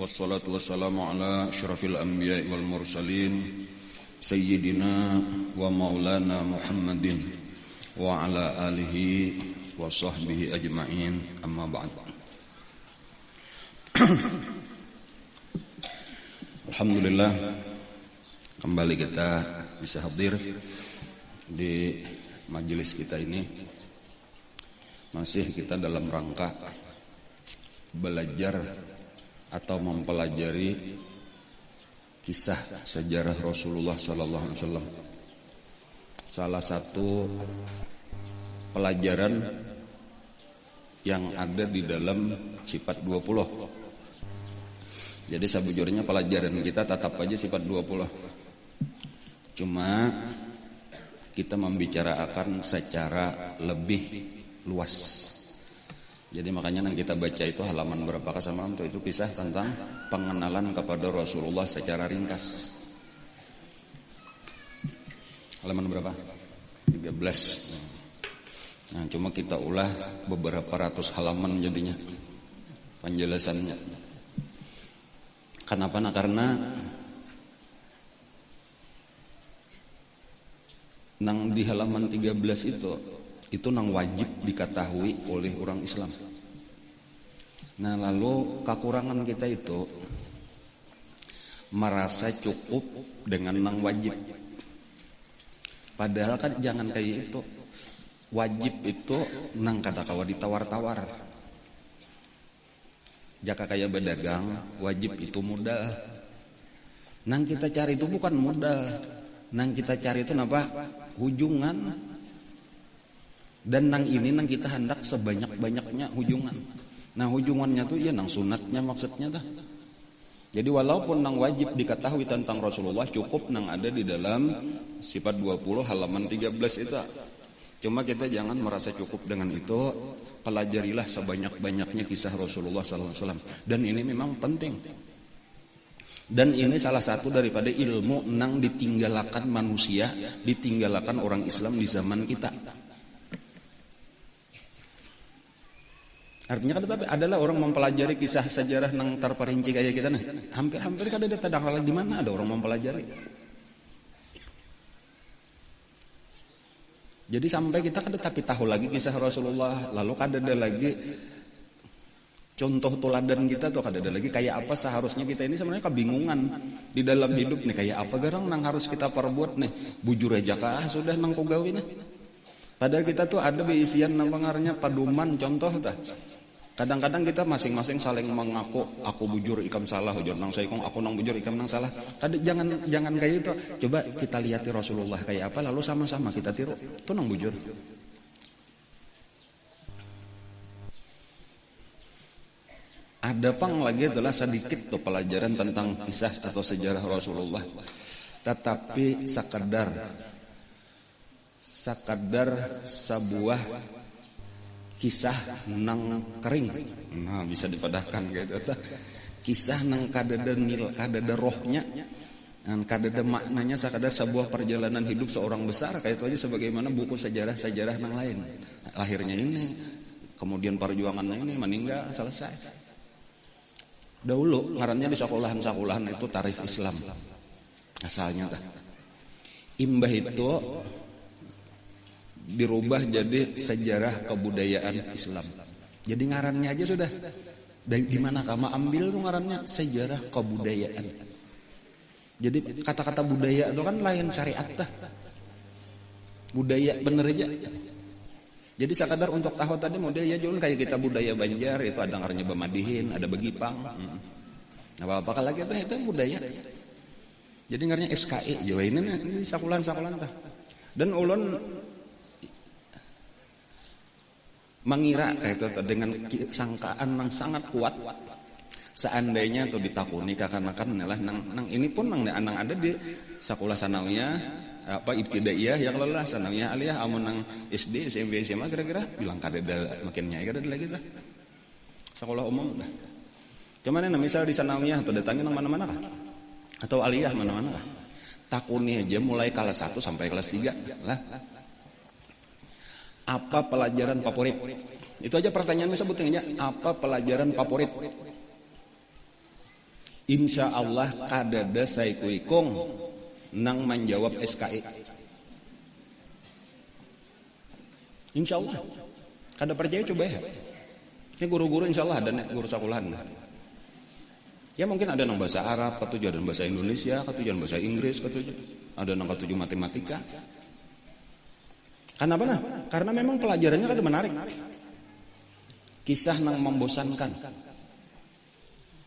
wassalatu wassalamu ala asyrafil anbiya'i wal mursalin sayyidina wa maulana Muhammadin wa ala alihi wa sahbihi ajma'in, amma ba'd. Alhamdulillah, kembali kita bisa hadir di majelis kita ini. Masih kita dalam rangka belajar atau mempelajari kisah sejarah Rasulullah SAW. Salah satu pelajaran yang ada di dalam sifat 20. Jadi sebujurnya pelajaran kita tetap aja sifat 20. Cuma kita membicarakan secara lebih luas. Jadi makanya yang kita baca itu halaman berapa semalam itu kisah tentang pengenalan kepada Rasulullah secara ringkas. Halaman berapa? 13. Nah, cuma kita ulah beberapa ratus halaman jadinya penjelasannya. Kenapa? Nah, karena nang di halaman 13 itu nang wajib diketahui oleh orang Islam. Nah, lalu kekurangan kita itu merasa cukup dengan nang wajib. Padahal kan jangan kayak itu. Wajib itu nang kata kawa ditawar-tawar. Jaka kayak berdagang, wajib itu modal. Nang kita cari itu bukan modal. Nang kita cari itu apa? Hujungan. Dan nang ini nang kita hendak sebanyak-banyaknya hujungan. Nah, hujungannya tuh ya nang sunatnya maksudnya dah. Jadi walaupun nang wajib diketahui tentang Rasulullah, cukup nang ada di dalam sifat 20 halaman 13 itu. Cuma kita jangan merasa cukup dengan itu. Pelajarilah sebanyak-banyaknya kisah Rasulullah SAW. Dan ini memang penting. Dan ini salah satu daripada ilmu nang ditinggalkan manusia, ditinggalkan orang Islam di zaman kita. Artinya kan tetapi adalah orang mempelajari kisah sejarah nang terperinci kayak kita nah. Hampir-hampir kada ada tadang di mana ada orang mempelajari. Jadi sampai kita kada tapi tahu lagi kisah Rasulullah, lalu kada ada lagi contoh teladan kita tuh kada ada lagi kayak apa seharusnya kita ini sebenarnya kebingungan di dalam hidup nih, kayak apa garang nang harus kita perbuat nih. Bujur aja kah sudah nang kugawi nih. Padahal kita tuh ada beisian nang pengarnya paduman contoh tah. Kadang-kadang kita masing-masing saling mengaku, aku bujur ikam salah, hujur nang saikong, aku nang bujur ikam nang salah. Jangan kayak itu. Coba kita lihat Rasulullah kayak apa, lalu sama-sama kita tiru. Itu nang bujur. Ada pang lagi adalah sedikit tuh pelajaran tentang kisah atau sejarah Rasulullah. Tetapi sekadar sebuah kisah nang kering. Nah, bisa dipadahkan gitu. Kisah nang kadada rohnya dan kadada maknanya sekadar sebuah perjalanan hidup seorang besar kayak itu aja sebagaimana buku sejarah nang lain. Lahirnya ini, kemudian perjuangannya ini, meninggal, selesai. Dahulu ngarannya di sekolahan itu tarikh Islam. Asalnya tah. Imbah itu dirubah jadi sejarah kebudayaan Islam. Jadi ngarannya aja sudah. Dari gimana kamu ambil tuh ngarannya sejarah kebudayaan. Jadi kata-kata budaya itu kan lain syariat tah. Budaya bener aja. Jadi sekadar untuk tahu tadi model ya jual kayak kita budaya Banjar itu ada ngarannya Bamadihin, ada Begipang. Apa-apa lagi itu budaya. Jadi ngarannya SKE Jawa ini sakulan tah. Dan ulun mengira kayak itu dengan sangkaan yang sangat kuat seandainya tuh ditakuni kakanak-kan nang ini pun nang ada di sekolah sanawiyah apa ibtidaiyah yang lelah sanawiyah aliyah amun nang SD SMP SMA kira-kira bilang kada makin nyai kada lagi lah sekolah umum dah. Cuman misal di sanawiyah atau datangin nang mana-mana kah atau aliyah mana-mana kah takuni aja mulai kelas 1 sampai kelas 3 lah. Apa pelajaran favorit? Itu aja pertanyaannya sebutin aja. Apa pelajaran favorit? insya Allah kadada saikuikung nang menjawab SKI. Insya Allah. Kada percaya coba ya. Ini guru-guru insya Allah ada nih, guru sekolahan. Ya mungkin ada nang bahasa Arab, ketujuh ada nang bahasa Indonesia, ketujuh bahasa Inggris, ketujuh ada nang ketujuh matematika. Karena apa nah? Karena memang pelajarannya kada menarik. Kisah nang membosankan.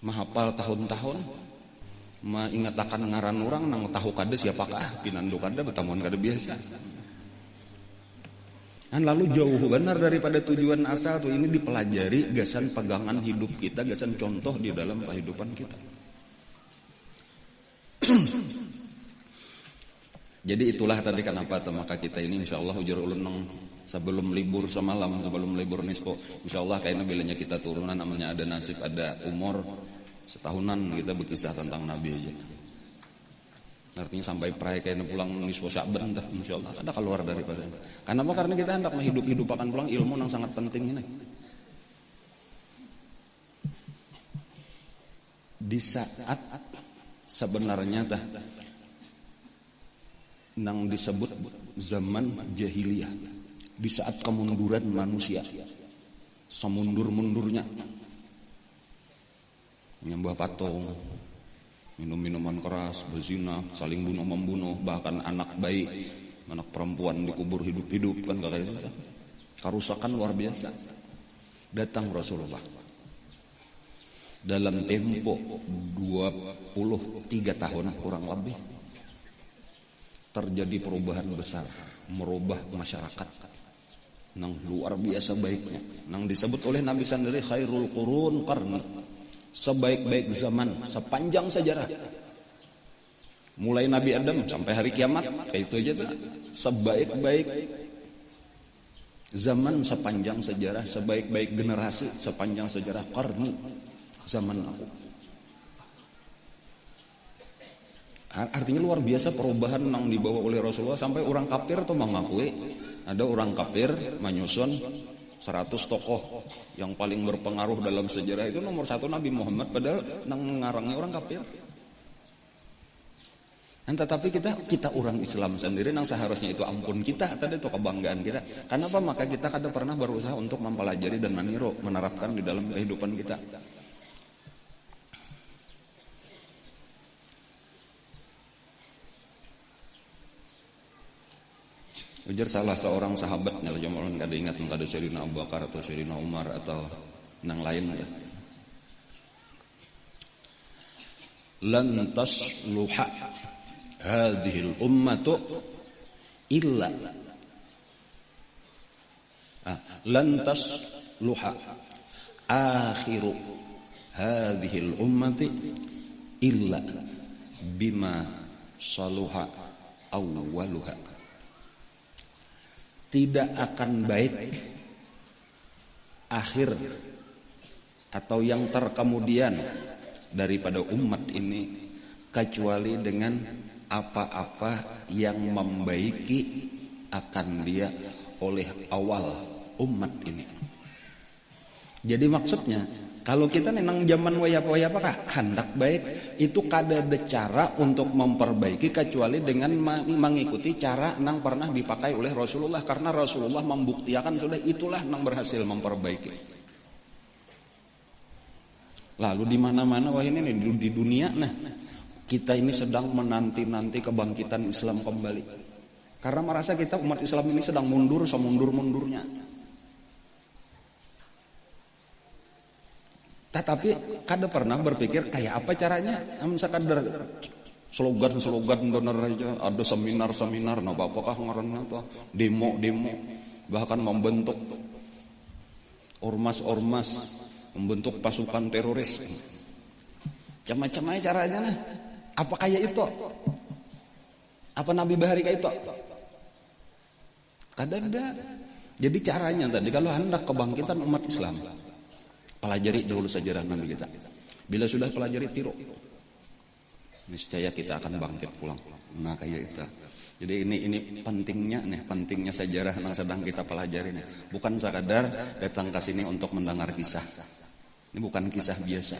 Mahapal tahun-tahun, mengatakan ngaran orang nang tahu kada siapakah, pinandu kada, betamuan kada biasa. Dan lalu jauh benar daripada tujuan asal tuh ini dipelajari gasan pegangan hidup kita, gasan contoh di dalam kehidupan kita. Jadi itulah tadi kenapa maka kita ini insya Allah ujur ulun sebelum libur semalam, sebelum libur nispo, insya Allah kayaknya bilanya kita turunan namanya ada nasib, ada umur setahunan kita berkisah tentang Nabi aja. Artinya sampai perai kayaknya pulang nispo Sya'ban dah insyaallah ada keluar daripada. Kenapa? Karena kita hendak menghidup akan pulang ilmu yang sangat penting ini. Di saat sebenarnya tah nang disebut zaman jahiliyah, di saat kemunduran manusia, semundur-mundurnya menyembah patung, minum minuman keras, berzina, saling bunuh-membunuh, bahkan anak bayi, anak perempuan dikubur hidup-hidup kan kayak gitu. Kerusakan luar biasa. Datang Rasulullah. Dalam tempo 23 tahun kurang lebih terjadi perubahan besar, merubah masyarakat. Nang luar biasa baiknya. Nang disebut oleh Nabi sendiri khairul qurun qarni. Sebaik-baik zaman sepanjang sejarah. Mulai Nabi Adam sampai hari kiamat, kayak itu aja tuh. Sebaik-baik zaman sepanjang sejarah, sebaik-baik generasi sepanjang sejarah qarni, zaman aku. Artinya luar biasa perubahan yang dibawa oleh Rasulullah sampai orang kafir tuh mengakui, ada orang kafir menyusun 100 tokoh yang paling berpengaruh dalam sejarah itu nomor 1 Nabi Muhammad, padahal nang ngarangnya orang kafir. Dan tetapi kita orang Islam sendiri nang seharusnya itu ampun kita, tadi itu kebanggaan kita. Kenapa? Maka kita kada pernah berusaha untuk mempelajari dan meniru, menerapkan di dalam kehidupan kita. Ujar salah seorang sahabatnya, cuma orang kada ingat, kada Sayyidina Abu Bakar atau Sayyidina Umar atau nang lain. Lan tasluha hadhil ummatu illa lan tasluha akhiru hadhil ummati illa bima saluha awwaluha. Tidak akan baik akhir atau yang terkemudian daripada umat ini kecuali dengan apa-apa yang membaiki akan dia oleh awal umat ini. Jadi maksudnya kalau kita memang zaman wayap-wayap hendak baik, itu kada ada cara untuk memperbaiki kecuali dengan mengikuti cara yang pernah dipakai oleh Rasulullah, karena Rasulullah membuktikan sudah itulah yang berhasil memperbaiki. Lalu di mana-mana wah ini di dunia kita ini sedang menanti-nanti kebangkitan Islam kembali. Karena merasa kita umat Islam ini sedang mundur semundur-mundurnya. Tetapi kada pernah berpikir kayak apa caranya. Misalkan slogan-slogan bener aja, ada seminar-seminar, nah apakah ngaranna tuh demo-demo, bahkan membentuk ormas-ormas, membentuk pasukan teroris. Macam-macam caranya lah. Apa kayak itu? Apa Nabi Bahari kayak itu? Kada ada. Jadi caranya tadi kalau hendak kebangkitan umat Islam, pelajari dulu sejarah Nabi kita. Bila sudah pelajari tiru, niscaya kita akan bangkit pulang. Nah kayak itu. Jadi ini pentingnya sejarah yang sedang kita pelajari nih. Bukan sekadar datang ke sini untuk mendengar kisah. Ini bukan kisah biasa.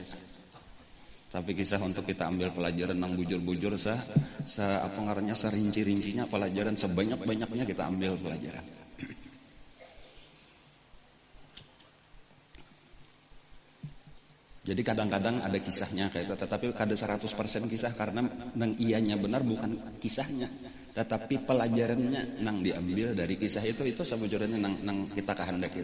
Tapi kisah untuk kita ambil pelajaran nang bujur-bujur apa ngarannya serinci-rincinya pelajaran sebanyak-banyaknya kita ambil pelajaran. Jadi kadang-kadang ada kisahnya kayak itu, tetapi kada 100% kisah karena nang ianya benar bukan kisahnya, tetapi pelajarannya nang diambil dari kisah itu sebujurnya nang kita kehendaki.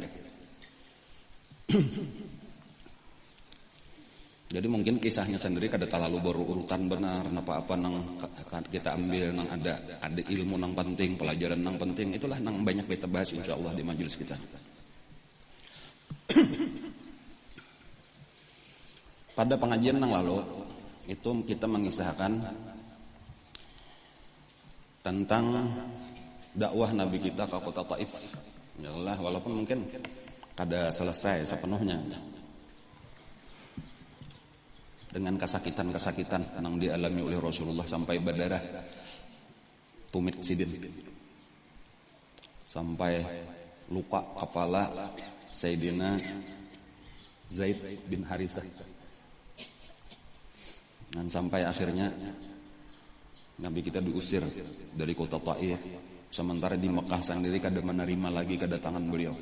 Jadi mungkin kisahnya sendiri kada terlalu berurutan benar, apa nang kita ambil nang ada ilmu nang penting, pelajaran nang penting, itulah nang banyak kita bahas insyaallah di majelis kita. Pada pengajian nang lalu itu kita mengisahkan tentang dakwah Nabi kita ke kota Taif. Yalah, walaupun mungkin kada selesai sepenuhnya. Dengan kesakitan yang dialami oleh Rasulullah sampai berdarah tumit sidin, sampai luka kepala Sayyidina Zaid bin Harithah, dan sampai akhirnya Nabi kita diusir dari kota Taif, sementara di Mekah sendiri kada menerima lagi kedatangan beliau.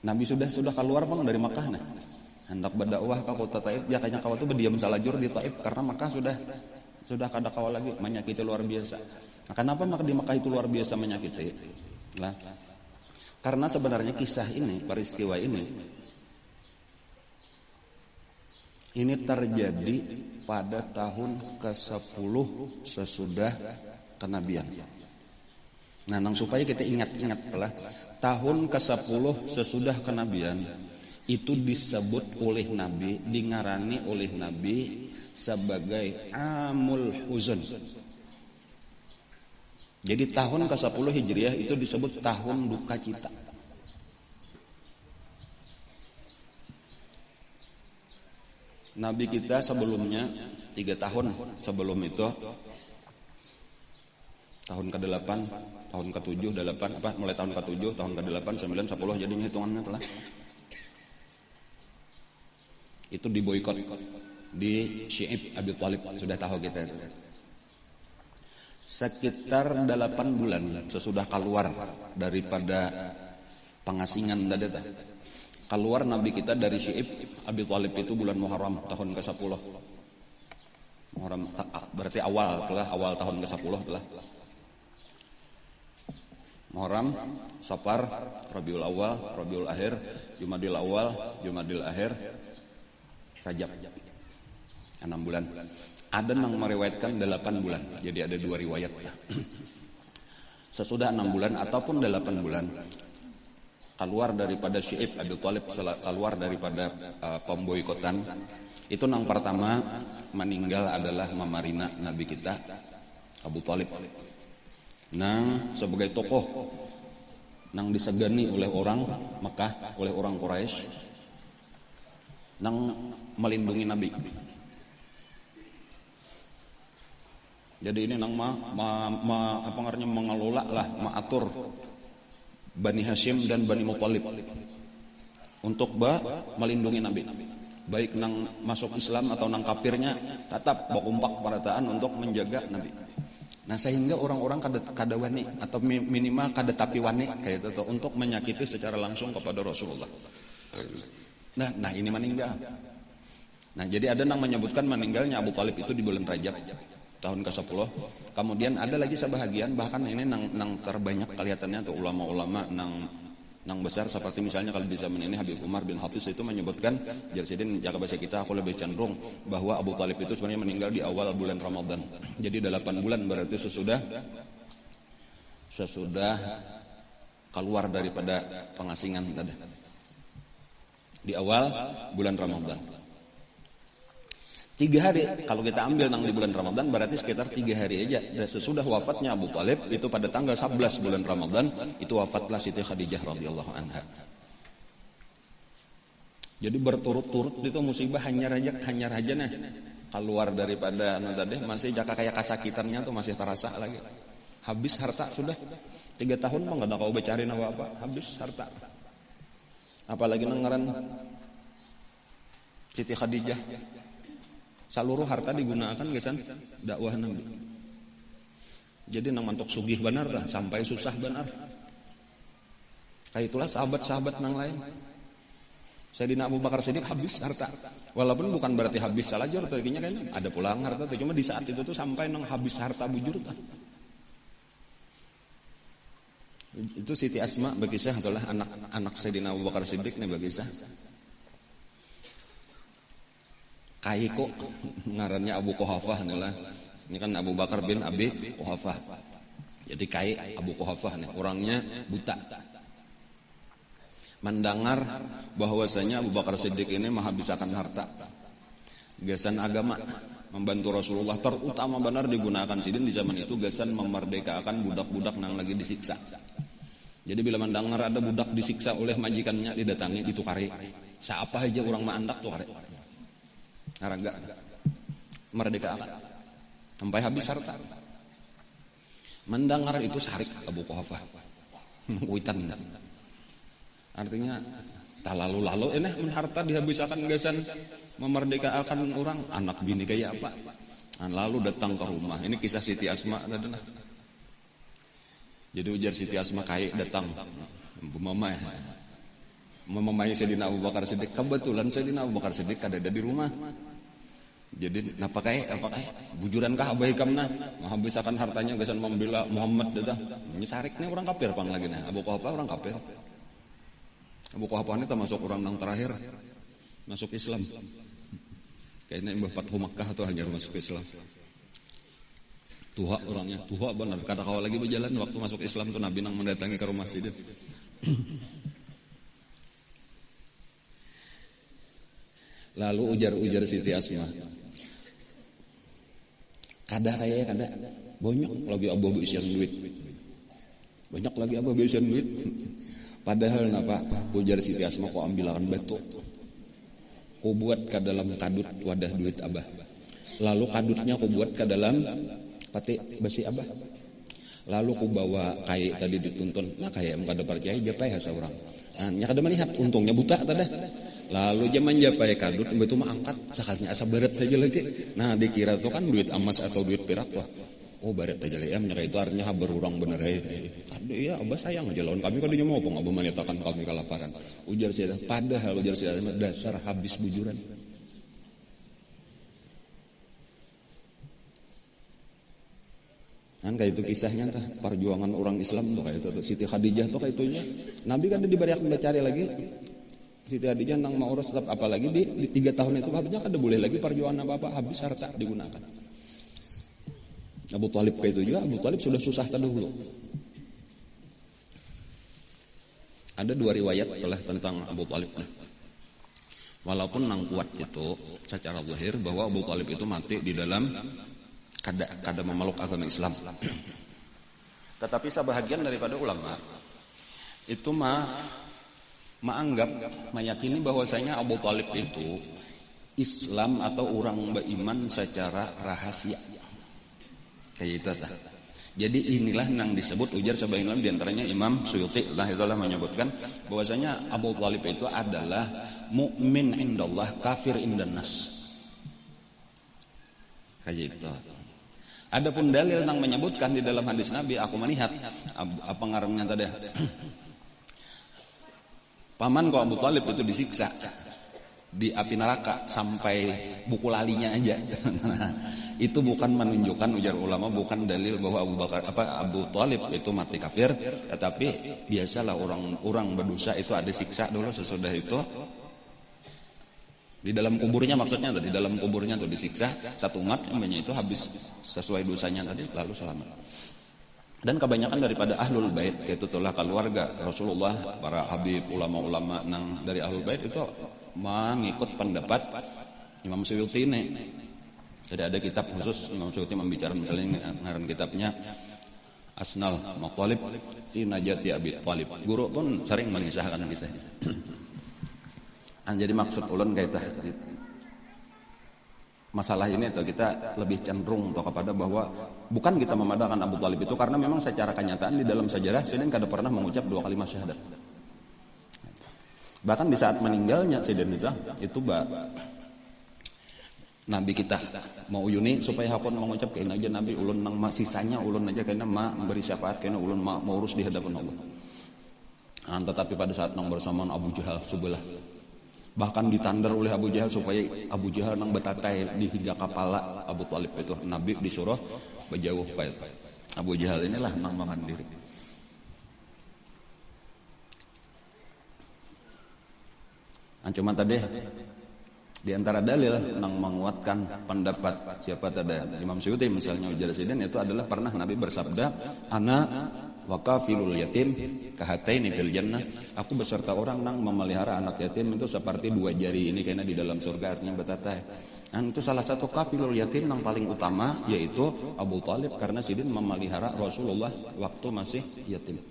Nabi sudah keluar bang dari Mekah nah. Hendak berdakwah ke kota Taif, ya kayaknya kau tuh berdiam salajur di Taif karena Makkah sudah kada kawal lagi, menyakiti luar biasa. Nah, kenapa maka di Makkah itu luar biasa menyakiti? Lah, karena sebenarnya kisah ini, peristiwa ini terjadi pada tahun ke-10 sesudah kenabian. Nah, supaya kita ingat-ingat lah, tahun ke-10 sesudah kenabian itu disebut oleh Nabi, dingarani oleh Nabi sebagai Amul Huzun. Jadi tahun ke-10 Hijriah itu disebut tahun duka cita. Nabi kita sebelumnya 3 tahun sebelum itu, tahun ke-8, tahun ke-7, 8 mulai tahun ke-7, tahun ke-8, 9, 10 jadinya hitungannya telah. Itu diboikot di Syi'ib Abi Thalib, sudah tahu kita itu. Sekitar 8 bulan sesudah keluar daripada pengasingan dada, keluar Nabi kita dari Syi'ib Abi Thalib itu bulan Muharram tahun ke-10. Muharram berarti awal tahun ke-10 telah. Muharram, Safar, Rabiul Awal, Rabiul Akhir, Jumadil Awal, Jumadil Akhir, Rajab, 6 bulan. Ada yang meriwayatkan 8 bulan. Jadi ada 2 riwayat. Sesudah 6 bulan ataupun 8 bulan keluar daripada Syi'ib Abi Thalib, keluar daripada pemboikotan. Itu yang pertama meninggal adalah Mamarina Nabi kita Abu Thalib. Nang sebagai tokoh nang disegani oleh orang Mekah, oleh orang Quraisy, nang melindungi Nabi. Jadi ini nang apa ngaranya mengelola lah, mengatur Bani Hashim dan Bani Muthalib untuk melindungi Nabi. Baik nang masuk Islam atau nang kafirnya tetap bakumpak perataan untuk menjaga Nabi. Nah, sehingga orang-orang kada wani atau minimal kada tapi wani kayak itu untuk menyakiti secara langsung kepada Rasulullah. Nah ini meninggal. Nah, jadi ada yang menyebutkan meninggalnya Abu Thalib itu di bulan Rajab tahun ke-10. Kemudian ada lagi sebahagian, bahkan ini nang terbanyak kelihatannya tuh ulama-ulama nang besar seperti misalnya kalau di zaman ini Habib Umar bin Hafiz itu menyebutkan, jadi jaga bahasa kita aku lebih cenderung bahwa Abu Thalib itu sebenarnya meninggal di awal bulan Ramadan. Jadi 8 bulan berarti sesudah keluar daripada pengasingan tadi. Di awal bulan Ramadan. 3 hari kalau kita ambil nang di bulan Ramadan berarti sekitar 3 hari aja. Dan sesudah wafatnya Abu Thalib itu pada tanggal 11 bulan Ramadan itu wafatlah Siti Khadijah radhiyallahu anha. Jadi berturut-turut itu musibah hanya raja nah keluar daripada tadi masih jaka kayak kasakitannya tuh masih terasa lagi. Habis harta sudah 3 tahun mah enggak ada kau becarin apa-apa, habis harta. Apalagi nengaran Siti Khadijah seluruh harta digunakan gesan dakwah Nabi. Jadi nang mantok sugih benar lah, sampai susah benar. Kayak itulah sahabat-sahabat nang lain. Sayyidina Abu Bakar Siddiq habis harta. Walaupun bukan berarti habis salah aja, tapi kan ada pulang harta tuh, cuma di saat itu tuh sampai nang habis harta bujur tuh. Itu Siti Asma berkisah adalah anak Sayyidina Abu Bakar Siddiq nih berkisah. Kaiko ngarannya Abu Quhafah nih lah. Ini kan Abu Bakar bin Abi Quhafah. Jadi Kai Abu Quhafah nih, orangnya buta. Mendengar bahwasanya Abu Bakar Siddiq ini menghabiskan harta, gasan agama, membantu Rasulullah, terutama benar digunakan sidin di zaman itu gasan memerdekakan budak-budak yang lagi disiksa. Jadi bila mendengar ada budak disiksa oleh majikannya, didatangi ditukari. Siapa aja orang maandak tuh kare. Harga merdekakan sampai habis harta. Mendengar itu Syarik Abu Quhafah. Witan. Artinya tak lalu enak harta dihabiskan gasan memerdekakan orang, anak bini kayak apa. Lalu datang ke rumah. Ini kisah Siti Asma adalah. Jadi ujar Siti Asma Kai datang. Bu Mama ya. Memamai Sayyidina Abu Bakar Siddiq. Kebetulan Sayyidina Abu Bakar Siddiq ada di rumah. Jadi apa kayak bujuran kah abai kamna menghabiskan hartanya gasan membela Muhammad datang. Ini Syarik nih orang kafir pang lagi nah. Abu Quhafah orang kafir. Abu Quhafah ini termasuk orang yang terakhir masuk Islam. Kayaknya Mbah Fathu Makkah atau hanya masuk Islam. Tua orangnya, tua benar. Kada kawal lagi berjalan waktu masuk Islam tuh Nabi nang mendatangi ke rumah Sidin. Lalu ujar Siti Asma. Kada banyak lagi abu isian duit. Banyak lagi abu isian duit. Padahal napa ujar Siti Asma kok ambilakan batu. Ku buat ke dalam kadut wadah duit abah. Lalu kadutnya ku buat ke dalam pati besi abah. Lalu ku bawa kai tadi dituntun. Nah kayak kada percaya japai hasa orang. Nah, nya kada melihat untungnya buta tadi. Lalu zaman japai kadut betul mah angkat sakalinya asa beret aja lagi. Nah dikira tuh kan duit emas atau duit perak tuh. Oh beret aja lah ya, itu artinya berurang bener ya. Aduh ya abah sayang aja lawan kami kadinya mau abah menyatakan kami kelaparan. Ujar saya padahal ujar saya dasar habis bujuran. Kan kayak itu kisahnya tah perjuangan orang Islam tuh kayak itu Siti Khadijah tuh kayak itunya. Nabi kan dibariak cari lagi. Siti Khadijah nang mau urus tetap apalagi di 3 tahun itu habisnya kada boleh lagi perjuangan apa-apa, habis harta digunakan. Abu Thalib kayak itu juga, Abu Thalib sudah susah terdahulu. Ada 2 riwayat telah tentang Abu Thalib. Walaupun nang kuat itu secara zahir bahwa Abu Thalib itu mati di dalam kada memeluk agama Islam. Tetapi sebahagian daripada ulama itu meyakini bahwasanya Abu Thalib itu Islam atau orang beriman secara rahasia. Kayak itu tah. Jadi inilah yang disebut ujar sebagian di antaranya Imam Suyuti lah itulah menyebutkan bahwasanya Abu Thalib itu adalah mukmin indallah kafir indannas. Kayak itu. Adapun dalil yang menyebutkan di dalam hadis Nabi aku melihat apa ngarannya tadi. Paman kok Abu Thalib itu disiksa di api neraka sampai buku lalinya aja. Itu bukan menunjukkan ujar ulama bukan dalil bahwa Abu Thalib itu mati kafir, tetapi biasalah orang berdosa itu ada siksa dulu sesudah itu di dalam kuburnya maksudnya tadi di dalam kuburnya tuh disiksa satu umat namanya itu habis sesuai dosanya tadi lalu selamat. Dan kebanyakan daripada ahlul bait yaitu itulah keluarga Rasulullah, para habib, ulama-ulama nang dari ahlul bait itu mengikut pendapat Imam Suyuti ini. Jadi ada kitab khusus Imam Suyuti membicara misalnya ngaran kitabnya Asnal Maqalib fi Najati Abi Thalib. Guru pun sering mengisahkan kisahnya. Jadi maksud ulun kaita masalah ini atau kita lebih cenderung atau kepada bahwa bukan kita memadakan Abu Thalib itu karena memang secara kenyataan di dalam sejarah Sayyidina kada pernah mengucap 2 kalimat syahadat. Bahkan di saat meninggalnya Sayyidina itu Nabi kita mau yuni supaya hapon mengucap kena aja Nabi ulun nang sisanya ulun aja kena beri syafaat kena ulun mau urus di hadapan Allah. Tetapi pada saat nang bersamaan Abu Jahal sebelah, bahkan ditandar oleh Abu Jahal supaya Abu Jahal nang betatai di hingga kepala Abu Thalib itu, Nabi disuruh berjauh baik. Abu Jahal inilah nang mandiri. Cuma tadi di antara dalil nang menguatkan pendapat siapa tadi Imam Suyuti misalnya ujar sidin itu adalah pernah Nabi bersabda, ana wa kafilul yatim kahataini fil jannah, aku beserta orang nang memelihara anak yatim itu seperti dua jari ini karena di dalam surga, artinya betatai. Dan itu salah satu kafilul yatim yang paling utama yaitu Abu Thalib, karena sidin memelihara Rasulullah waktu masih yatim.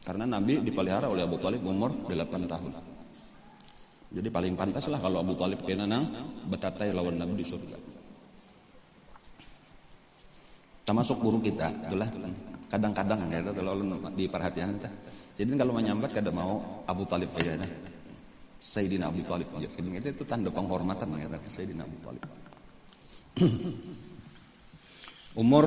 Karena Nabi dipelihara oleh Abu Thalib umur 8 tahun. Jadi paling pantas lah kalau Abu Thalib kena nang betatai lawan Nabi di surga. Termasuk guru kita itulah kadang-kadang ya kalau diperhatikan kita. Jadi kalau menyambat kada mau Abu Thalib aja nah. Sayyidina Abu Thalib aja. Itu tanda penghormatan ya Sayyidina Abu Thalib. Umur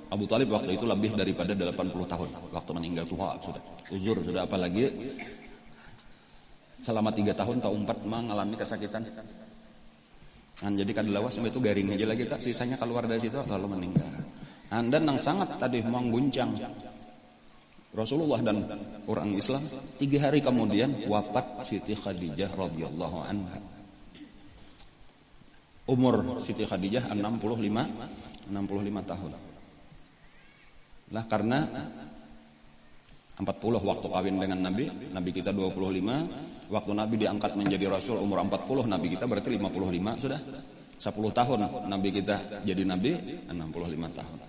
Abu Thalib waktu itu lebih daripada 80 tahun. Waktu meninggal tua sudah. Uzur sudah, apalagi selama 3 tahun atau 4 mengalami kesakitan. Jadi kadalawas sampai itu garing aja lagi tak, sisanya keluar dari situ lalu meninggal. Dan yang sangat tadi mengguncang Rasulullah dan orang Islam, 3 hari kemudian wafat Siti Khadijah radhiyallahu anha. Umur Siti Khadijah 65 tahun. Lah karena 40 waktu kawin dengan Nabi kita 25, waktu Nabi diangkat menjadi Rasul umur 40, Nabi kita berarti 55 sudah. 10 tahun Nabi kita jadi Nabi, 65 tahun.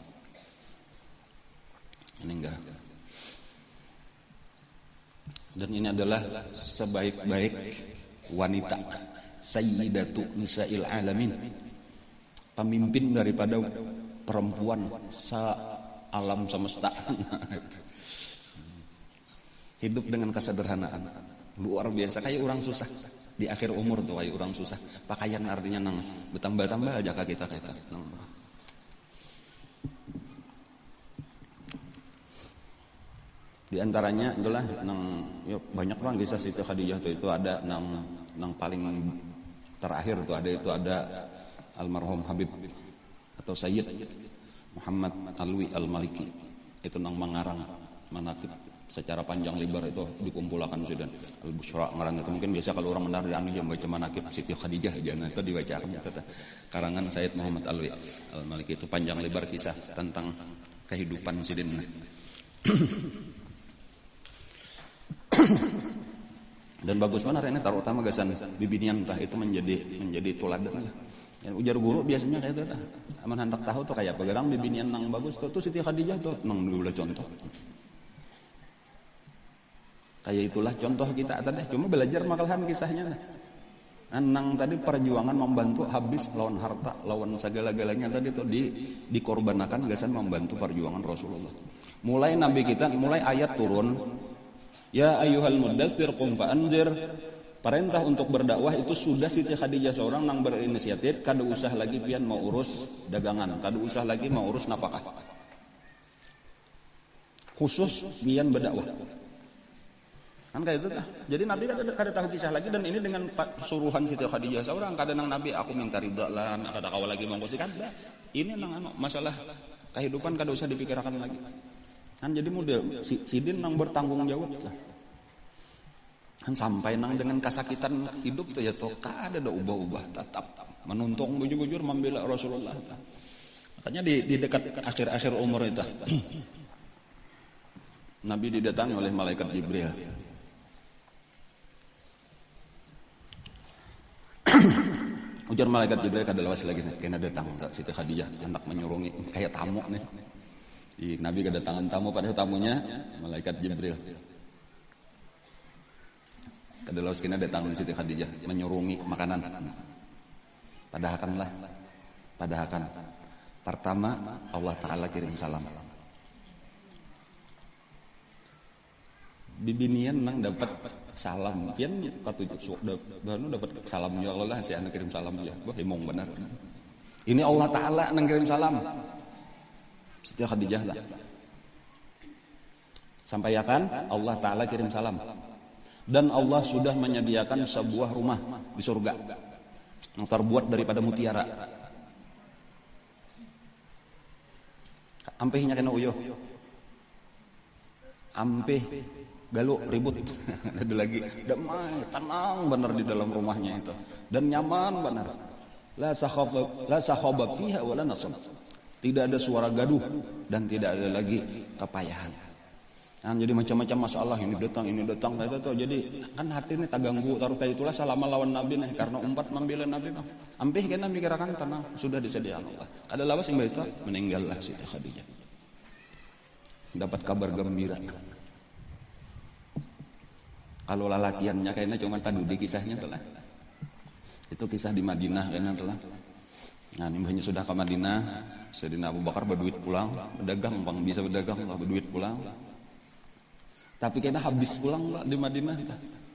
Meninggal. Dan ini adalah sebaik-baik wanita, Sayyidatu Nisa'il Alamin, pemimpin daripada perempuan alam semesta. Hidup dengan kesederhanaan luar biasa, kayak orang susah di akhir umur tuh, kayak orang susah pakaian artinya nang bertambah aja kita di antaranya itulah nang banyak bang kisah Siti Khadijah itu ada nang paling terakhir tuh ada almarhum Habib atau Sayyid Muhammad Alwi Al-Maliki, itu nang mengarang manaqib secara panjang lebar, itu dikumpulkan sudah Al-Busyra ngaran itu. Mungkin biasa kalau orang mendengar yang baca manaqib Siti Khadijah aja itu dibacakan karangan Sayyid Muhammad Alwi Al-Maliki, itu panjang lebar kisah tentang kehidupan sidin. Dan bagus benar ini terutama gasan bibinian tah itu menjadi tuladan lah. Yang ujar guru biasanya kayak itu tah. Aman hendak tahu tuh kayak pegang bibinian nang bagus tuh Siti Khadijah tuh nang dulu contoh. Kayak itulah contoh kita tadi, cuma belajar malahan kisahnya. Nang tadi perjuangan membantu habis lawan harta, lawan segala-galanya tadi tuh dikorbankan gasan membantu perjuangan Rasulullah. Mulai Nabi kita, mulai ayat turun, ya ayyuhal muddatsir qum fa'anzir, perintah untuk berdakwah itu sudah Siti Khadijah seorang nang berinisiatif, kada usah lagi pian mau urus dagangan, kada usah lagi mau urus nafkah. Khusus pian berdakwah. Kan kayak itu. Jadi Nabi kada tahu kisah lagi, dan ini dengan suruhan Siti Khadijah seorang, kadang Nabi aku minta ridha lah, kada kawal lagi mengkosikan. Ini nang masalah kehidupan kada usah dipikirkan lagi. Kan jadi model sidin nang bertanggung jawab tuh. Kan sampai nang dengan kesakitan hidup tuh ya toh kada ada ubah-ubah, tetap menuntung bujur-bujur membela Rasulullah. Makanya di dekat akhir-akhir umur itu Nabi didatangi oleh malaikat Jibril. Ujar malaikat Jibril kada lawas lagi kena datang Siti Khadijah hendak menyurungi kayak tamu nih. Nabi kedatangan tamu, pada tamunya malaikat Jibril. Kada lawas kena datang Siti Khadijah menyurungi makanan. Padahakan. Pertama Allah Ta'ala kirim salam. bibinian nang dapat salam pian katujuh baru dapat salam ya Allah si anak kirim salam ya wah emong benar ini Allah Ta'ala nang kirim salam Siti Khadijah lah sampaikan Allah Ta'ala kirim salam dan Allah sudah menyediakan sebuah rumah di surga yang terbuat daripada mutiara ampehnya kena uyuh ampeh galuh ribut ada lagi damai tenang benar di dalam rumahnya itu dan nyaman benar la sakhaba fiha wala nasab tidak ada suara gaduh dan tidak ada lagi kepayahan nah, jadi macam-macam masalah ini datang kayak itu jadi kan hati ini tak ganggu taruh kayak itulah selama lawan Nabi nih karena umat membela Nabi noh ampih kena mikirakan tenang sudah disediakan Allah ada lawas yang itu meninggallah Siti Khadijah dapat kabar gembira kalau lalakiannya kayaknya cuma tadi kisahnya telah itu kisah di Madinah kayaknya telah nah ini sudah ke Madinah Sayyidina Abu Bakar berduit pulang berdagang bang bisa berdagang lah berduit pulang tapi kayaknya habis pulang lah di Madinah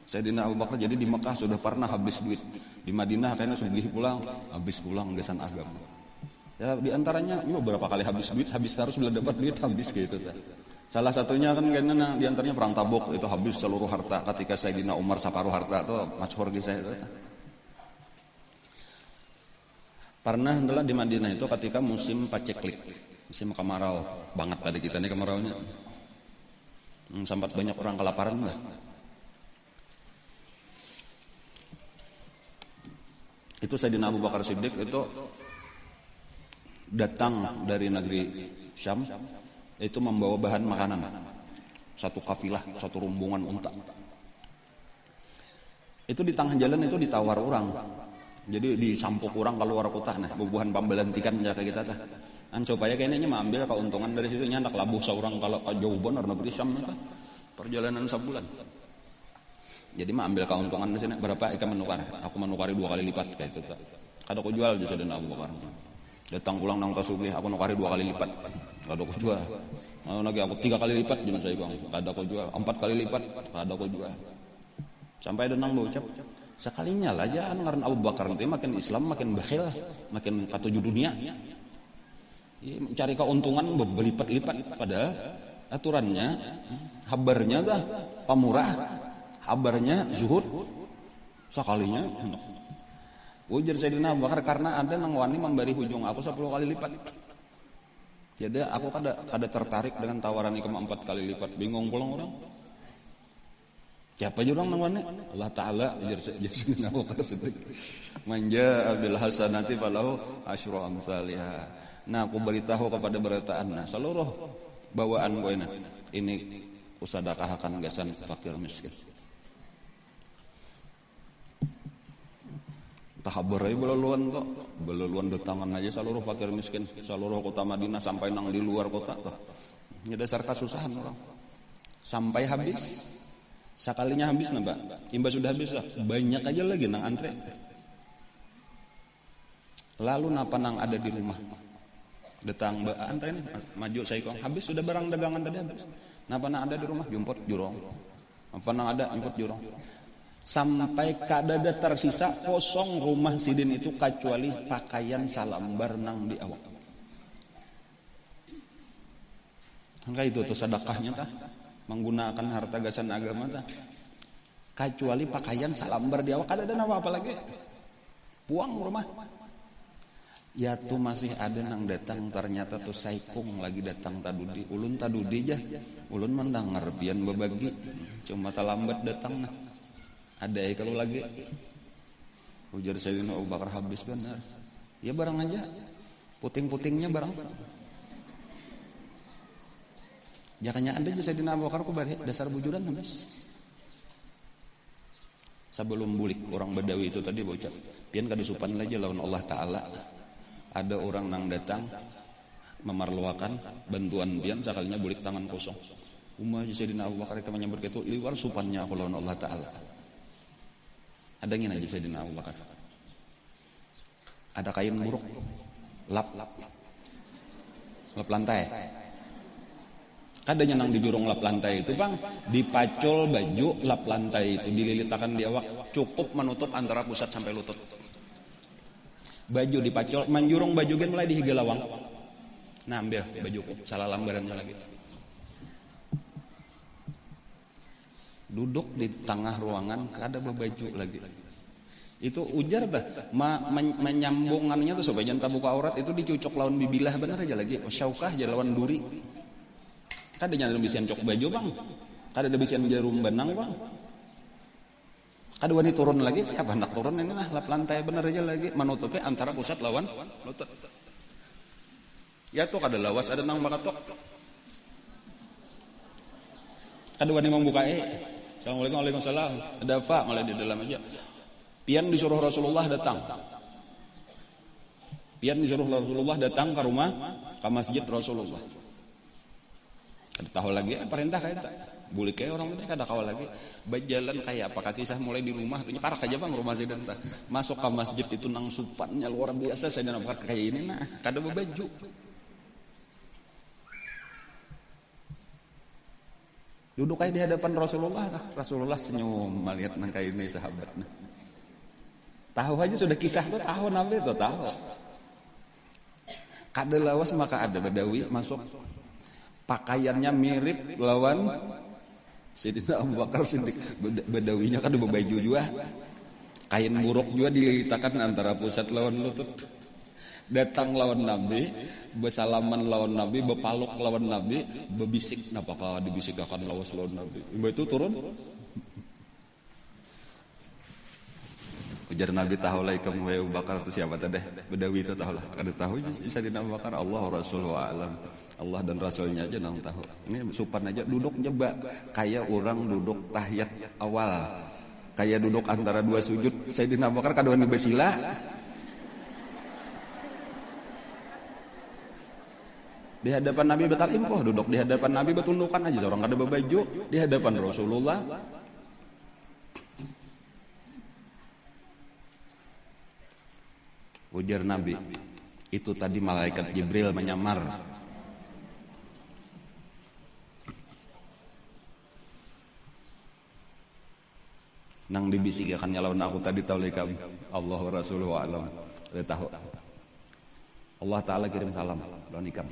Sayyidina Abu Bakar jadi di Mekah sudah pernah habis duit di Madinah kayaknya sugih pulang habis pulang gesan agama ya diantaranya ini beberapa kali habis duit habis terus bila dapat duit habis gitu salah satunya kan kayaknya diantaranya perang Tabuk itu habis seluruh harta ketika Sayyidina Umar separuh harta itu masyhur kisah itu pernah adalah di Madinah itu ketika musim paceklik musim kemarau banget pada kita nih kemaraunya sempat banyak orang kelaparan lah itu Sayyidina Abu Bakar Siddiq itu datang dari negeri Syam itu membawa bahan makanan satu kafilah satu rombongan unta itu di tengah jalan itu ditawar orang jadi disampuk orang keluar kota nah bubuhan pambelantikan jaga kita tah an supaya kayaknya mengambil keuntungan dari situ nyandak labuh seorang kalau ke jauh benar negeri Syam perjalanan sebulan jadi mengambil keuntungan di sini berapa ikan menukar aku menukari 2 kali lipat kayak itu kada aku jual di Sayyidina Abu Bakar datang pulang nang tasugih aku nukari 2 kali lipat kada aku jual lagi aku 3 kali lipat jangan saya bang kada aku jual 4 kali lipat kada aku jual sampai ada nang bocap sekalinya lah jangan karena Abu Bakar nanti makin Islam makin bakhil makin katuju dunia mencari keuntungan berlipat-lipat padahal aturannya habarnya dah pamurah habarnya zuhud sekalinya ujar Sayyidina Abu Bakar karena ada nang wani memberi hujung aku 10 kali lipat jadi aku kada tertarik dengan tawaran ikam 4 kali lipat bingung pulang orang siapa juga nang wani Allah Ta'ala ujar Sayyidina Abu Bakar Siddiq manja bil hasanati falahu asyru amsalha nah aku beritahu kepada beritaan seluruh bawaan gue ini usadakahkan gasan fakir miskin tahabarai beluluan datangan aja seluruh fakir miskin seluruh kota Madinah sampai nang di luar kota tuh ini dasar kasusahan orang sampai habis sekalinya habis nambah imba sudah habis lah banyak aja lagi nang antre lalu napa nang ada di rumah datang antre ini maju saya kong habis sudah barang dagangan tadi habis napa nang ada di rumah jumput jurong apa nang ada jumput jurong sampai kadada tersisa kosong rumah sidin itu kecuali pakaian salambar nang di awak. Angka itu tuh sedekahnya tah menggunakan harta gasan agama tah. Kecuali pakaian salambar di awak kadada apa lagi? Puang rumah. Ya tuh masih ada nang datang ternyata tuh saikung lagi datang tadudi ulun tadudi jah ulun mendengar pian berbagi cuma talambat datang nah. Ada kalau lagi ujar Sayyidina Abu Bakar habis benar ya barang aja puting-putingnya barang jakanya ada juga Sayyidina Abu Bakar ku bari dasar bujuran habis sebelum bulik orang Badawi itu tadi bocah pian kadusupan aja lawan Allah Ta'ala ada orang nang datang memerluakan bantuan pian sekalinya bulik tangan kosong umma Sayyidina Abu Bakar itu menyambut itu liwar supannya aku lawan Allah Ta'ala ada yang aja Sayyidina Abu Bakar ada kain buruk lap lantai Kadanya nang di jurung lap lantai itu bang, dipacul baju lap lantai itu dililitakan di awak, cukup menutup antara pusat sampai lutut. Baju dipacul, manjurung baju gen mulai dihiga lawang. Nah ambil bajuku, salah lambarannya lagi. Duduk di tengah ruangan, kada baju lagi. Itu ujar dah, menyambungannya tuh supaya jangan buka aurat itu dicucok lawan bibilah benar aja lagi. Syaukah aja lawan duri. Kada nyala bisian cok baju bang, kada ada bisian jarum benang bang, kada wani turun lagi, apa hendak turun ini nah lap lantai bener aja lagi, menutupi antara pusat lawan lutut. Ya tuh kada lawas ada nang makatok, kada wani membuka Assalamualaikum, waalaikumsalam, ada apa malah di dalam aja. Pian disuruh Rasulullah datang, ke rumah, ke masjid Rasulullah. Kada tahu lagi perintah kayak tak boleh kayak orang ini kada kawal lagi berjalan kayak apa kisah mulai di rumah tuh parah aja bang rumah saya dan masuk ke masjid itu nang supannya luar biasa saya nampak kayak ini nah kada berbaju duduk kayak di hadapan Rasulullah senyum melihat nang kayak ini sahabatnya tahu aja sudah kisah tuh tahu nabi tuh tahu kada lawas maka ada Badawi masuk pakaiannya mirip lawan Sayyidina Abu Bakar Siddiq. Badawinya kan ada baju juga, kain buruk juga dililitakan antara pusat lawan lutut. Datang lawan Nabi, bersalaman lawan Nabi, bepaluk lawan Nabi, bebisik, napakah dibisik akan lawas lawan Nabi. Ibu itu turun. Ujar Nabi tahu lah ikam Abu Bakar itu siapa tadi? Badawi itu tahu lah. Kada tahu bisa di Abu Bakar Allah Rasulullah alam. Allah dan Rasulnya aja nang tahu. Ini supan aja duduk nyoba kayak orang duduk tahiyat awal. Kayak duduk antara dua sujud. Sayyidina Abu Bakar kadoan bersila. Di hadapan Nabi betal impoh duduk di hadapan Nabi betundukan aja seorang kada berbaju di hadapan Rasulullah. Ujar Nabi, itu tadi malaikat Jibril menyamar. Nang dibisikan lawan aku tadi tahu lekam. Allah wa Rasuluhu alam. Tahu. Allah Ta'ala kirim salam lawan ikam.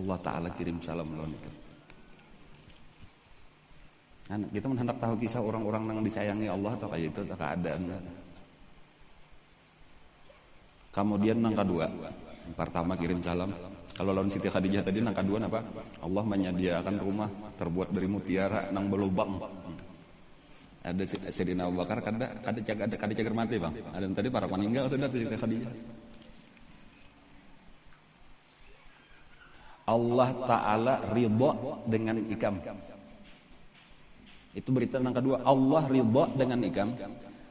Allah Ta'ala kirim salam lawan ikam. Nah, kita hendak tahu kisah orang-orang yang disayangi Allah atau kayak itu atau keadaan. Kemudian nang kedua, pertama kirim salam. Kalau lawan Siti Khadijah tadi nang kedua apa? Allah menyediakan rumah terbuat dari mutiara nang belubang. Ada Sayyidina Abu Bakar kada cagar mati bang. Ada yang tadi para meninggal sudah tuh Siti Khadijah. Allah Ta'ala ridha dengan ikam. Itu berita nang kedua. Allah ridha dengan ikam.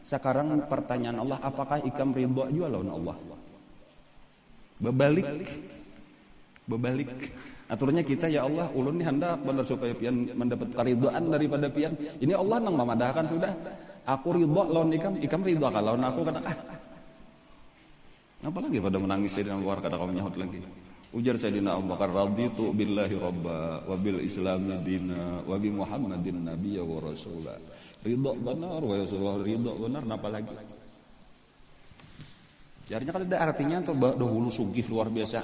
Sekarang pertanyaan Allah, apakah ikam ridha juga lawan Allah? Bebalik. Aturnya kita ya Allah, ulun ni hendak benar supaya pian mendapat keridhaan daripada pian. Ini Allah nang memadahkan sudah. Aku ridha lawan ikam ridha ka lawan aku kata apalagi pada menangis Sayyidina Abu Bakar kada kau menyahut lagi. Ujar Sayyidina Abu Bakar, raditu billahi rabba wa bil islami dina wa bi Muhammadin nabiyya wa rasula. Ridha benar wa Rasulullah ridha benar napa lagi? Jadinya kan ada artinya tuh dahulu sugih luar biasa.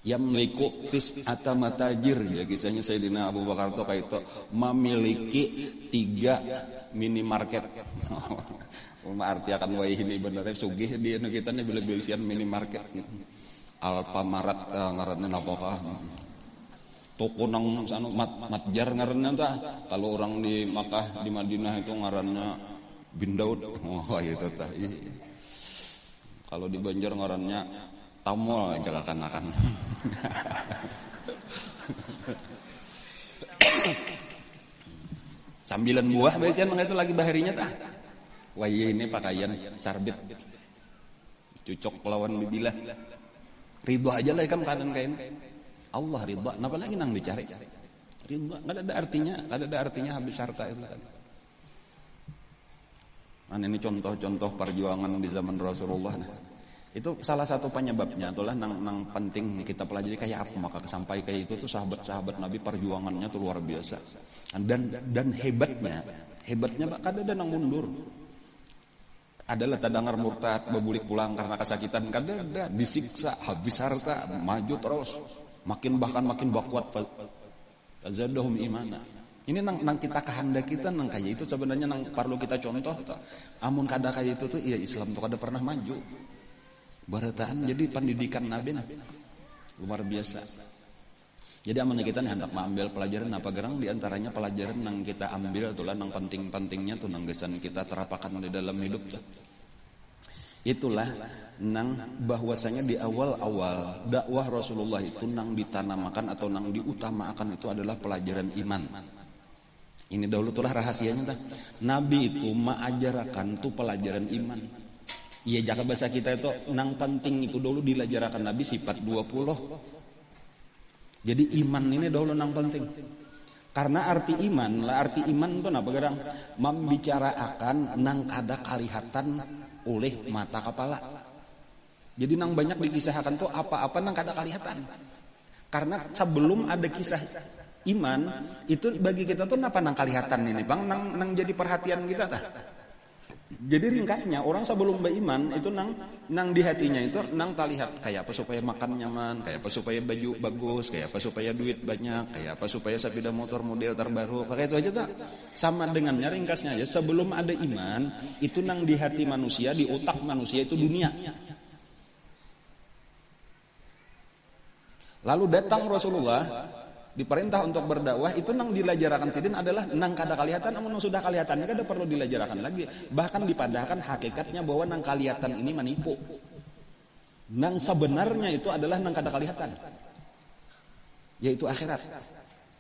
Yamliku tis'ata matajir ya kisahnya Sayyidina Abu Bakar tuh kayak itu memiliki 3 minimarket. Arti akan wah ini benernya sugih di kita nih bila bilisian minimarket. Alfamaret ngaranna napakah? Toko nang sanu matjar ngaranna tah. Kalau orang di Makkah di Madinah itu ngarannya Bin Daud, itu tah. Kalau di Banjar ngarannya Tamol jagakan-akan. Sambilan buah biasanya itu lagi baharinya tah. Wah ini pakaian sarbit. Cucok lawan bibilah. Ridha aja lah kan kanan kain. Allah ridha, napa lagi nang dicari? Ridha enggak ada artinya habis harta itu. Ini contoh-contoh perjuangan di zaman Rasulullah. Itu salah satu penyebabnya itulah nang penting kita pelajari kayak apa maka sampai kayak itu tuh sahabat-sahabat Nabi perjuangannya tuh luar biasa. Dan hebatnya Pak kada nang mundur. Adalah tadangar murtad bebulik pulang karena kesakitan, kada disiksa habis harta maju terus makin bakuat fazadahum imana. Ini nang kita kehendak kita nang kayak itu sebenarnya nang perlu kita contoh. Amun kada kayak itu tuh iya Islam tuh kada pernah maju. Barataan jadi pendidikan Nabi luar biasa. Jadi amannya kita nih hendak mengambil pelajaran apa gerang diantaranya pelajaran yang kita ambil itulah yang penting-pentingnya tuh yang gesan kita terapakan di dalam hidup tuh. Itulah nang bahwasanya di awal-awal dakwah Rasulullah itu nang ditanamakan atau nang diutamakan itu adalah pelajaran iman. Ini dahulu itulah rahasianya tuh. Nabi itu mengajarkan tuh pelajaran iman. Iya jaga bahasa kita itu nang penting itu dulu dilajarakan Nabi sifat 20. Jadi iman ini dulu nang penting. Karena arti iman itu apa gerang? Membicarakan nang kada kalihatan oleh mata kepala. Jadi nang banyak dikisahkan tuh apa-apa nang kada kalihatan. Karena sebelum ada kisah iman itu bagi kita tuh napa nang kalihatan ini Bang nang jadi perhatian kita tah. Jadi ringkasnya orang sebelum beriman itu nang di hatinya itu nang terlihat kayak apa supaya makan nyaman, kayak apa supaya baju bagus, kayak apa supaya duit banyak, kayak apa supaya sepeda motor model terbaru, kayak itu aja tak. Sama dengannya ringkasnya aja sebelum ada iman itu nang di hati manusia, di otak manusia itu dunia. Lalu datang Rasulullah diperintah untuk berdakwah itu nang dilajarakan sidin adalah nang kada kalihatan namun sudah kalihatan kada perlu dilajarakan lagi bahkan dipadahkan hakikatnya bahwa nang kalihatan ini menipu nang sebenarnya itu adalah nang kada kalihatan yaitu akhirat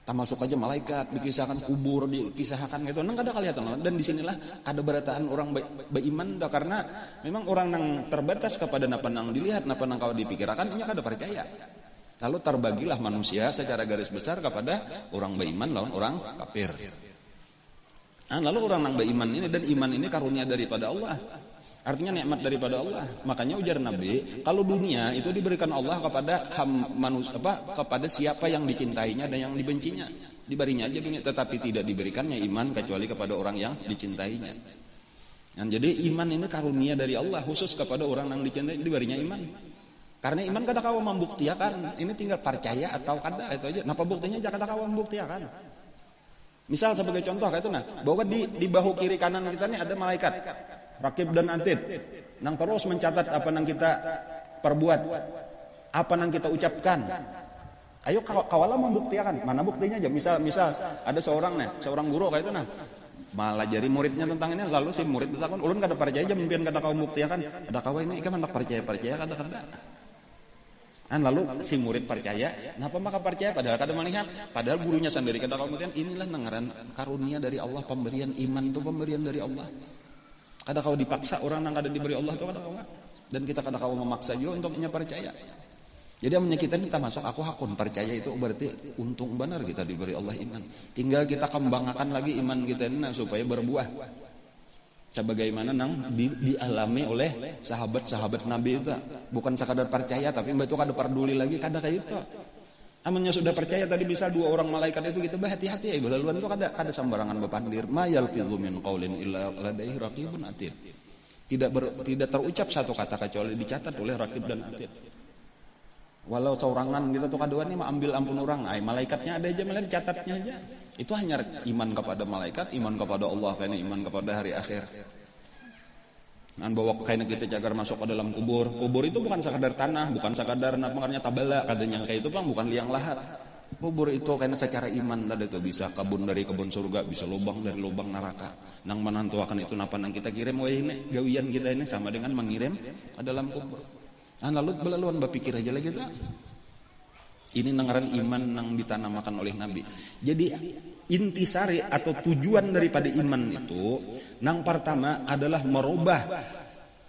termasuk aja malaikat dikisahkan kubur dikisahkan gitu nang kada kalihatan dan disinilah kada berataan orang beriman karena memang orang nang terbatas kepada napa nang dilihat napa nang kau dipikirkan ini kada percaya. Lalu terbagilah manusia secara garis besar kepada orang beriman lawan orang kafir. Lalu orang yang beriman ini dan iman ini karunia daripada Allah. Artinya nikmat daripada Allah. Makanya ujar Nabi, kalau dunia itu diberikan Allah kepada kepada siapa yang dicintainya dan yang dibencinya. Diberinya aja dunia, tetapi tidak diberikannya iman kecuali kepada orang yang dicintainya. Jadi iman ini karunia dari Allah khusus kepada orang yang dicintai diberinya iman. Karena iman kada kawa membuktiakan, ini tinggal percaya atau kada itu aja. Napa buktinya jangan kada kawa membuktiakan. Misal sebagai contoh kayak itu bahwa di bahu kiri kanan kita nih ada malaikat, Raqib dan Atid, nang terus mencatat apa nang kita perbuat, apa nang kita ucapkan. Ayo kawala membuktiakan, mana buktinya aja. Misal ada seorang guru kayak itu malajari muridnya tentang ini lalu si murid bertakon ulun kada percaya aja mimpian kada kau membuktiakan ada kawa ini ikan hendak percaya kada. Lalu si murid percaya, kenapa maka percaya padahal kada melihat, padahal gurunya sendiri kada kemudian inilah nengaran karunia dari Allah pemberian iman itu pemberian dari Allah. Kada kau dipaksa orang yang kada diberi Allah itu kada kau dan kita kada kau memaksa juga untuk percaya. Jadi amnya kita ini masuk aku hakun percaya itu berarti untung benar kita diberi Allah iman. Tinggal kita kembangkan lagi iman kita ini supaya berbuah. Sebagaimana dialami oleh sahabat-sahabat Nabi itu bukan sekadar percaya tapi itu kada peduli lagi kada kayak itu. Amanya sudah percaya tadi bisa dua orang malaikat itu kita hati-hati ya belaluan itu kada sembarangan bepandir ma yalfizu min qaulin illa ladaihi raqibun atid. Tidak terucap satu kata kecuali dicatat oleh Raqib dan Atid. Walau seorangan kita tuh kaduan ini ambil ampun orang, malaikatnya ada aja malah dicatatnya aja. Itu hanya iman kepada malaikat, iman kepada Allah, karena iman kepada hari akhir. Dan bawa kain kita jagar masuk ke dalam kubur. Kubur itu bukan sekadar tanah, bukan sekadar namanya tabala, kadang kayak itu bang, bukan liang lahat. Kubur itu karena secara iman tadi itu bisa kebun dari kebun surga, bisa lubang dari lubang neraka. Nang menantuakan itu napa nang kita kirim ini gawian kita ini sama dengan mengirim ke dalam kubur. Lalu belaluan berpikir aja lagi tuh. Ini nengaran iman yang ditanamakan oleh Nabi. Jadi intisari atau tujuan daripada iman itu nang pertama adalah merubah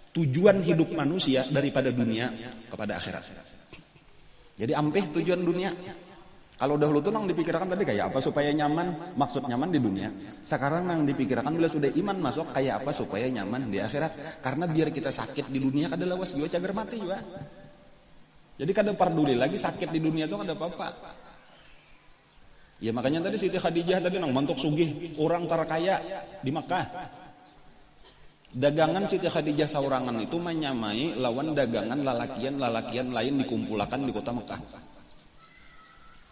tujuan hidup manusia daripada dunia kepada akhirat. Jadi ampeh tujuan dunia. Kalau dahulu tuh nang dipikirkan tadi kayak apa supaya nyaman, maksud nyaman di dunia. Sekarang nang dipikirkan bila sudah iman masuk kayak apa supaya nyaman di akhirat. Karena biar kita sakit di dunia kada lawas juga cager mati juga. Jadi kada peduli lagi sakit di dunia itu kada apa-apa. Ya makanya tadi Siti Khadijah tadi nang mantuk sugih orang terkaya di Makkah. Dagangan Siti Khadijah saurangan itu menyamai lawan dagangan lalakian lain dikumpulkan di kota Mekah.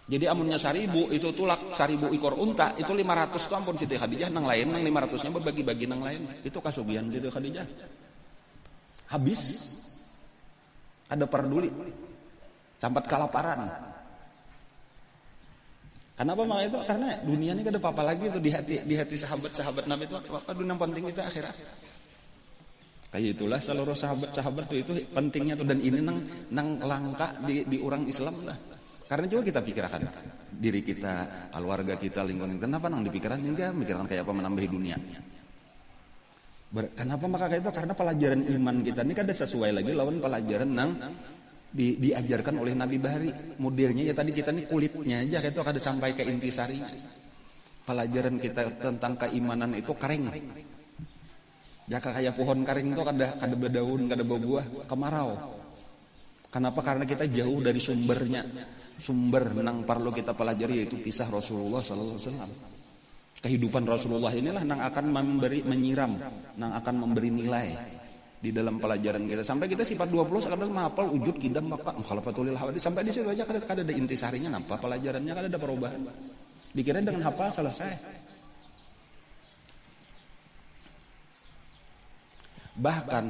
Jadi amunnya 1000 itu tulak 1000 ekor unta itu 500 tuh ampun Siti Khadijah nang lain nang 500-nya berbagi-bagi nang lain. Itu kasugihan Siti Khadijah. Habis ada peduli. Sampai kelaparan. Kenapa maka itu? Karena dunia ini kada apa-apa lagi itu di hati sahabat-sahabat Nabi itu apa dunia penting kita akhirat. Kayak itulah seluruh sahabat-sahabat itu pentingnya tuh dan ini nang langka di orang Islam lah. Karena coba kita pikirkan diri kita, keluarga kita, lingkungan kita, kenapa nang dipikirkan enggak mikirkan kayak apa menambah dunia. Kenapa maka kayak itu? Karena pelajaran iman kita ini kada sesuai lagi lawan pelajaran nang diajarkan oleh Nabi Bahari. Mudirnya ya tadi kita ini kulitnya aja kayak itu kada sampai ke intisarinya. Pelajaran kita tentang keimanan itu kering. Ya kayak pohon kering itu kada berdaun, kada berbuah, kemarau. Kenapa? Karena kita jauh dari sumbernya. Sumber nang perlu kita pelajari yaitu kisah Rasulullah sallallahu alaihi wasallam. Kehidupan Rasulullah inilah nang akan menyiram, nang akan memberi nilai di dalam pelajaran kita. Sampai kita sifat 20 kadang menghafal wujud kidam maka mukhalafatul hawadits sampai di situ aja kada ada intisarinya napa pelajarannya kada ada perubahan. Dikira dengan hafal selesai. Bahkan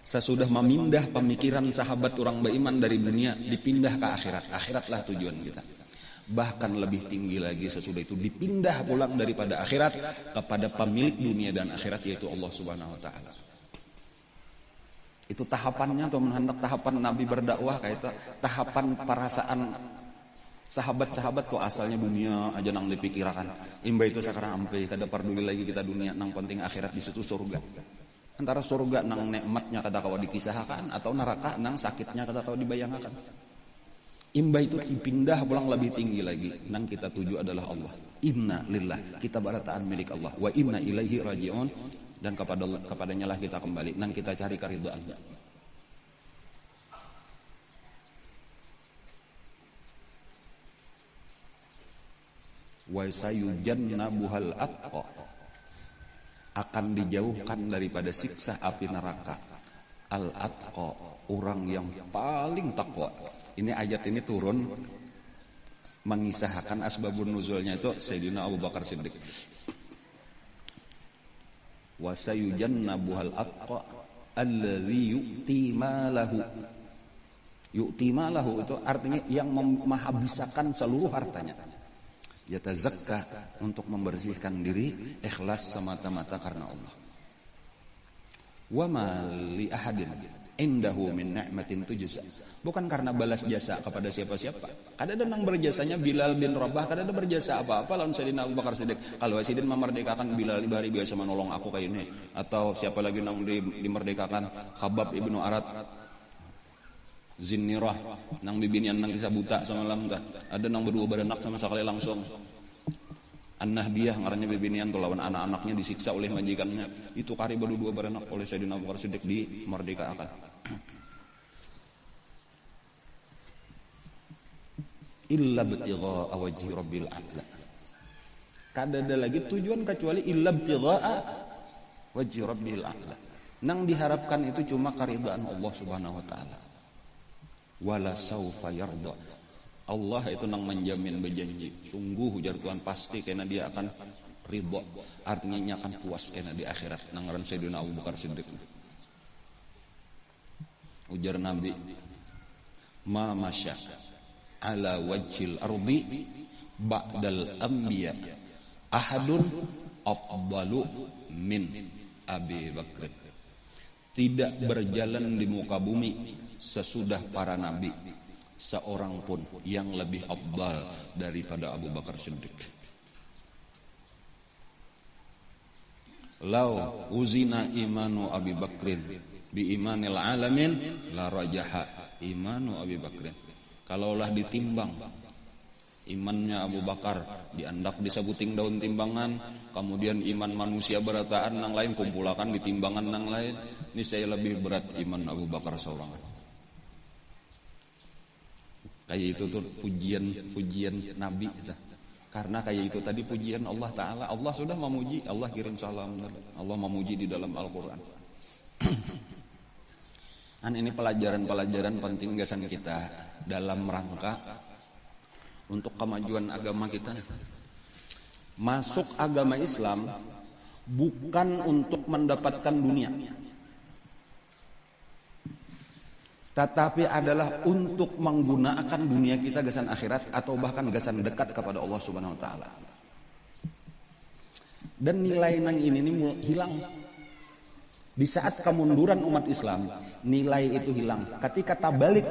sesudah memindah pemikiran sahabat orang beriman dari dunia dipindah ke akhirat. Akhiratlah tujuan kita. Bahkan lebih tinggi lagi sesudah itu dipindah pulang daripada akhirat kepada pemilik dunia dan akhirat yaitu Allah Subhanahu wa taala. Itu tahapannya atau hendak tahapan Nabi berdakwah kayak itu tahapan perasaan sahabat-sahabat tuh asalnya dunia aja nang dipikirkan. Imba itu sekarang ampe kada peduli lagi kita dunia nang penting akhirat di situ surga. Antara surga nang nikmatnya kada kawa dikisahkan atau neraka nang sakitnya kada kawa dibayangkan. Imba itu dipindah pulang lebih tinggi lagi. Nang kita tuju adalah Allah. Inna lillah, kita barataan milik Allah. Wa inna ilaihi raji'un, dan kepadanya lah kita kembali. Nang kita cari keridhaannya. Wa sayujannabuhal atqa, akan dijauhkan daripada siksa api neraka. Al-atqa, orang yang paling takwa. Ini ayat ini turun mengisahkan asbabun nuzulnya itu Sayyidina Abu Bakar Siddiq. Wa sayujannabuhal atqa alladzi yu'ti malahu. Yu'ti malahu itu artinya yang menghabiskan seluruh hartanya. Yatazakka, untuk membersihkan diri, ikhlas semata-mata karena Allah. Wa ma li ahadin indahu min ni'matin tujza, bukan karena balas jasa kepada siapa-siapa. Kada ada nang berjasanya Bilal bin Rabah, kada ada berjasa apa-apa lawan Sayyidina Abu Bakar Siddiq. Kalau Sidin memerdekakan Bilal ibari biasa menolong aku kayak ini, atau siapa lagi nang dimerdekakan Khabbab ibnu Arat Zinnirah nang bibinian nang kisah buta semalam tah. Ada nang berdua beranak sama sekali langsung. An-Nahdiyah ngarannya bibinian tuh lawan anak-anaknya disiksa oleh majikannya. Itu kari berdua beranak oleh Sayyidina Abu Bakar Siddiq dimerdekakan. Illa btigha'a wajhi rabbil a'la. Kada ada lagi tujuan kecuali illa btigha'a wajhi rabbil a'la. Nang diharapkan itu cuma keridhaan Allah Subhanahu wa taala. Wala saufa yarda, Allah itu nang menjamin berjanji sungguh ujar Tuhan pasti karena dia akan ridha, artinya dia akan puas karena di akhirat. Nang ngaran Sayyidina Abu Bakar Siddiq ujar Nabi, ma masya ala wajhil ardi ba'dal anbiya ahadun afdalu min Abi Bakr. Tidak berjalan di muka bumi sesudah para nabi seorang pun yang lebih afdal daripada Abu Bakar Siddiq. Lau uzina imanu Abi Bakrin bi imanil alamin la rajaha imanu Abi Bakrin. Kalaulah ditimbang imannya Abu Bakar diandak disabuting daun timbangan, kemudian iman manusia berataan nang lain kumpulakan di timbangan nang lain, ini saya lebih berat iman Abu Bakar seorang. Kayak itu tuh pujian Nabi kita. Karena kayak itu tadi pujian Allah Ta'ala. Allah sudah memuji, Allah kirim salam, Allah memuji di dalam Al-Quran. Ini pelajaran-pelajaran penting gasan kita dalam rangka untuk kemajuan agama kita. Masuk agama Islam bukan untuk mendapatkan dunia, tetapi adalah untuk menggunakan dunia kita gasan akhirat atau bahkan gasan dekat kepada Allah Subhanahu wa taala. Dan nilai nang ini hilang. Di saat kemunduran umat Islam, nilai itu hilang. Ketika tabalik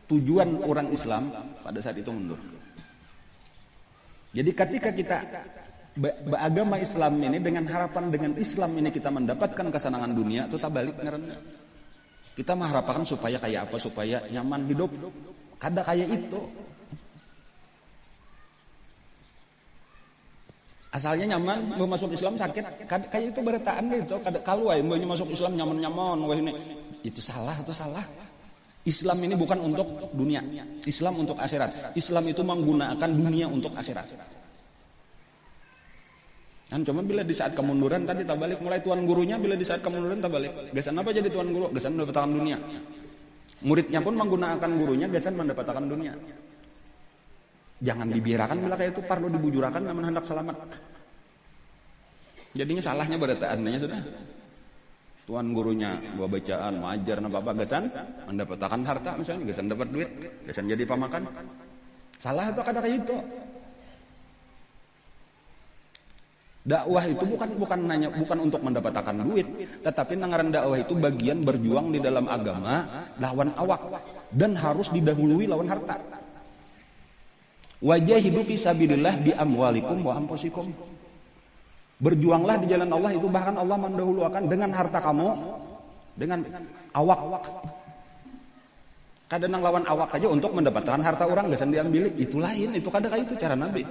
tujuan orang Islam, pada saat itu mundur. Jadi ketika kita beragama Islam ini dengan harapan dengan Islam ini kita mendapatkan kesenangan dunia, itu tabalik ngaranna. Kita mengharapkan supaya kayak apa, supaya nyaman hidup. Kada kayak itu. Asalnya nyaman, mau masuk Islam sakit, kayak itu berataan gitu. Kalau mau masuk Islam nyaman-nyaman, wah ini itu salah. Islam ini bukan untuk dunia, Islam untuk akhirat. Islam itu menggunakan dunia untuk akhirat. Kan cuma bila di saat kemunduran tadi tabalik, mulai tuan gurunya bila di saat kemunduran tabalik. Gasan apa jadi tuan guru? Gasan mendapatkan dunia. Muridnya pun menggunakan gurunya gasan mendapatkan dunia. Jangan dibiarkan bila kayak itu, perlu dibujurakan namun hendak selamat. Jadinya salahnya berataannya sudah. Tuan gurunya gua bacaan, mengajar apa gasan mendapatkan harta misalnya, gasan dapat duit, gasan jadi pamakan. Salah atau kada kayak itu. Dakwah itu bukan untuk mendapatkan duit, tetapi nangaran dakwah itu bagian berjuang di dalam agama lawan awak dan harus didahului lawan harta. Wajahidu fi sabilillah bi amwalikum wa anfusikum. Berjuanglah di jalan Allah itu bahkan Allah mendahulukan dengan harta kamu, dengan awak. Kadang lawan awak aja untuk mendapatkan harta orang gasan diambil, itu lain, itu kadang itu cara Nabi.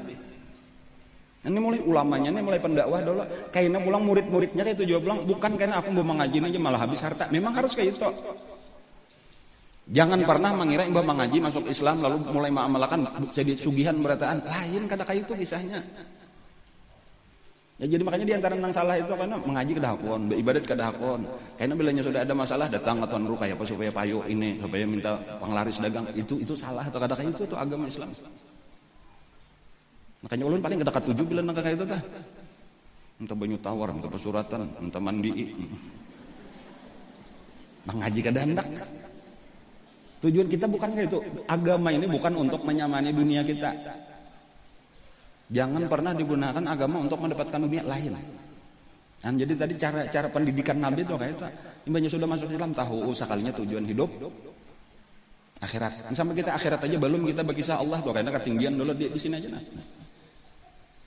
Ini mulai ulamanya, ini mulai pendakwah dulu. Kayaknya pulang murid-muridnya kayak itu juga pulang, bukan karena aku mau mengaji aja malah habis harta. Memang harus kayak itu. Jangan pernah mengira mbah mengaji masuk Islam lalu mulai mengamalkan jadi sugihan berataan. Lain kada kayak itu kisahnya. Ya jadi makanya diantara nang salah itu karena mengaji kedahakon, beribadat kedahakon. Karena bilanya sudah ada masalah datang ke tuan guru kayak apa supaya payu ini, supaya minta penglaris dagang, itu salah atau kada kayak itu tuh agama Islam. Makanya ulun paling kedekat 7 bila nang kayak itu tah. Entah banyu tawar, entah pesuratan, entah mandi. Mengaji kada hendak. Tujuan kita bukan kayak itu. Agama ini bukan untuk menyamani dunia kita. Jangan pernah digunakan agama untuk mendapatkan dunia lain. Dan jadi tadi cara pendidikan Nabi itu kayak itu. Imbanya sudah masuk Islam tahu sekalinya tujuan hidup akhirat. Dan sampai kita akhirat aja belum kita berkisah Allah tuh karena ketinggian dulu di sini aja nah.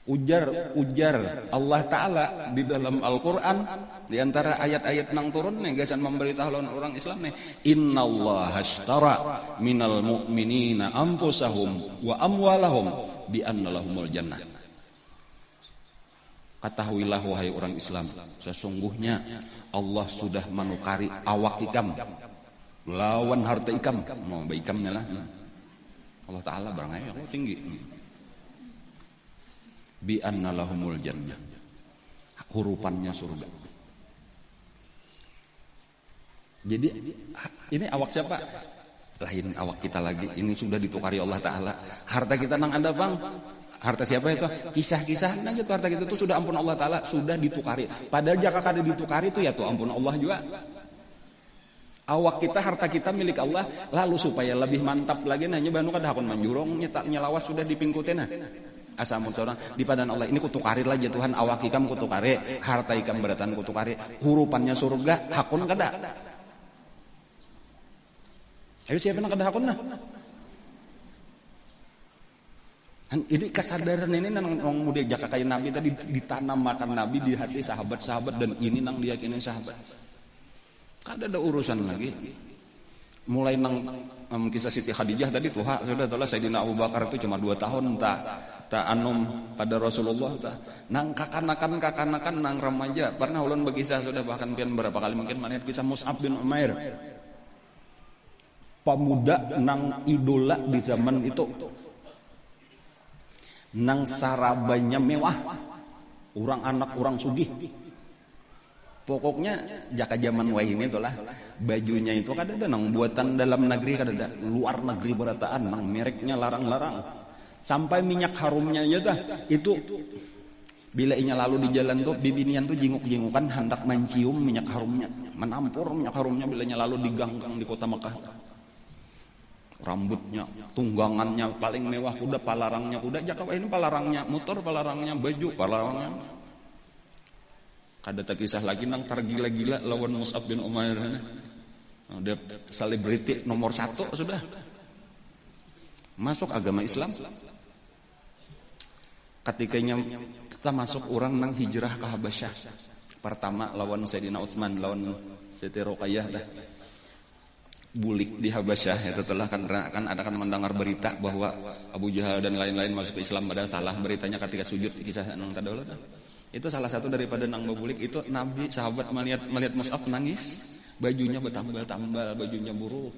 Ujar Allah Ta'ala di dalam Al-Quran di antara ayat-ayat nang turun nih gasan memberitahu orang Islam nih, innallaha ashtara minal mu'minina anfusahum wa amwalahum bi anna lahumul jannah. Ketahuilah wahai orang Islam, sesungguhnya Allah sudah menukari awak ikam lawan harta ikam. Mau ikamnya lah. Allah Ta'ala barangnya Allah tinggi. Bi anna lahumul jannah. Hurufannya surga. Jadi ini awak siapa? Lain awak kita lagi. Ini sudah ditukari Allah Ta'ala. Harta kita nang ada bang. Harta siapa itu? Kisah-kisah aja tuh harta kita tuh sudah ampun Allah Ta'ala. Sudah ditukari. Padahal jika kada ditukari itu ya tuh ampun Allah juga. Awak kita, harta kita milik Allah. Lalu supaya lebih mantap lagi nanya banu kada hakun manjurong nyelawas sudah dipingkutin nah. Asamun seorang di padan Allah ini kutukari lah Tuhan, awak ikam kutukari, harta ikam beratan kutukari, hurufannya surga hakun kada. Ayo siapa nak kada hakun nah? Ini kesadaran ini nang muda jaka kayak Nabi tadi ditanam makan Nabi di hati sahabat-sahabat dan ini nang diyakini sahabat. Kada ada urusan lagi. mulai nang kisah Siti Khadijah tadi tuh sudah telah Sayyidina Abu Bakar itu cuma 2 tahun tak anum pada Rasulullah nang kakanakan nang remaja pernah ulun berkisah sudah bahkan pian berapa kali mungkin mana kisah Mus'ab bin Umair, pemuda nang idola di zaman itu, nang sarabanya mewah, orang anak orang sugih. Pokoknya jaka zaman wah ini itulah bajunya itu kadada nang buatan dalam negeri, kadada luar negeri berataan nang mereknya larang-larang, sampai minyak harumnya aja dah itu bila inya lalu di jalan tuh bibinian tuh jinguk-jingukan hendak mencium minyak harumnya, menampur minyak harumnya bila inya lalu di gang-gang di kota Mekah. Rambutnya, tunggangannya paling mewah, kuda palarangnya kuda, jaka ini palarangnya motor, palarangnya baju, palarangnya. Kada tak kisah lagi nang tergila-gila lawan Mus'ab bin Umair. Dia selebriti nomor 1 sudah. Masuk agama Islam. Ketikanya kita masuk orang nang hijrah ke Habasyah. Pertama lawan Sayyidina Utsman, lawan Siti Ruqayyah dah. Bulik di Habasyah ya, setelah kan ada kan mendengar berita bahwa Abu Jahal dan lain-lain masuk ke Islam, padahal salah beritanya ketika sujud kisah nang tadawala. Itu salah satu daripada nang babulik itu Nabi sahabat melihat Mus'ab nangis, bajunya bertambal-tambal, bajunya buruk.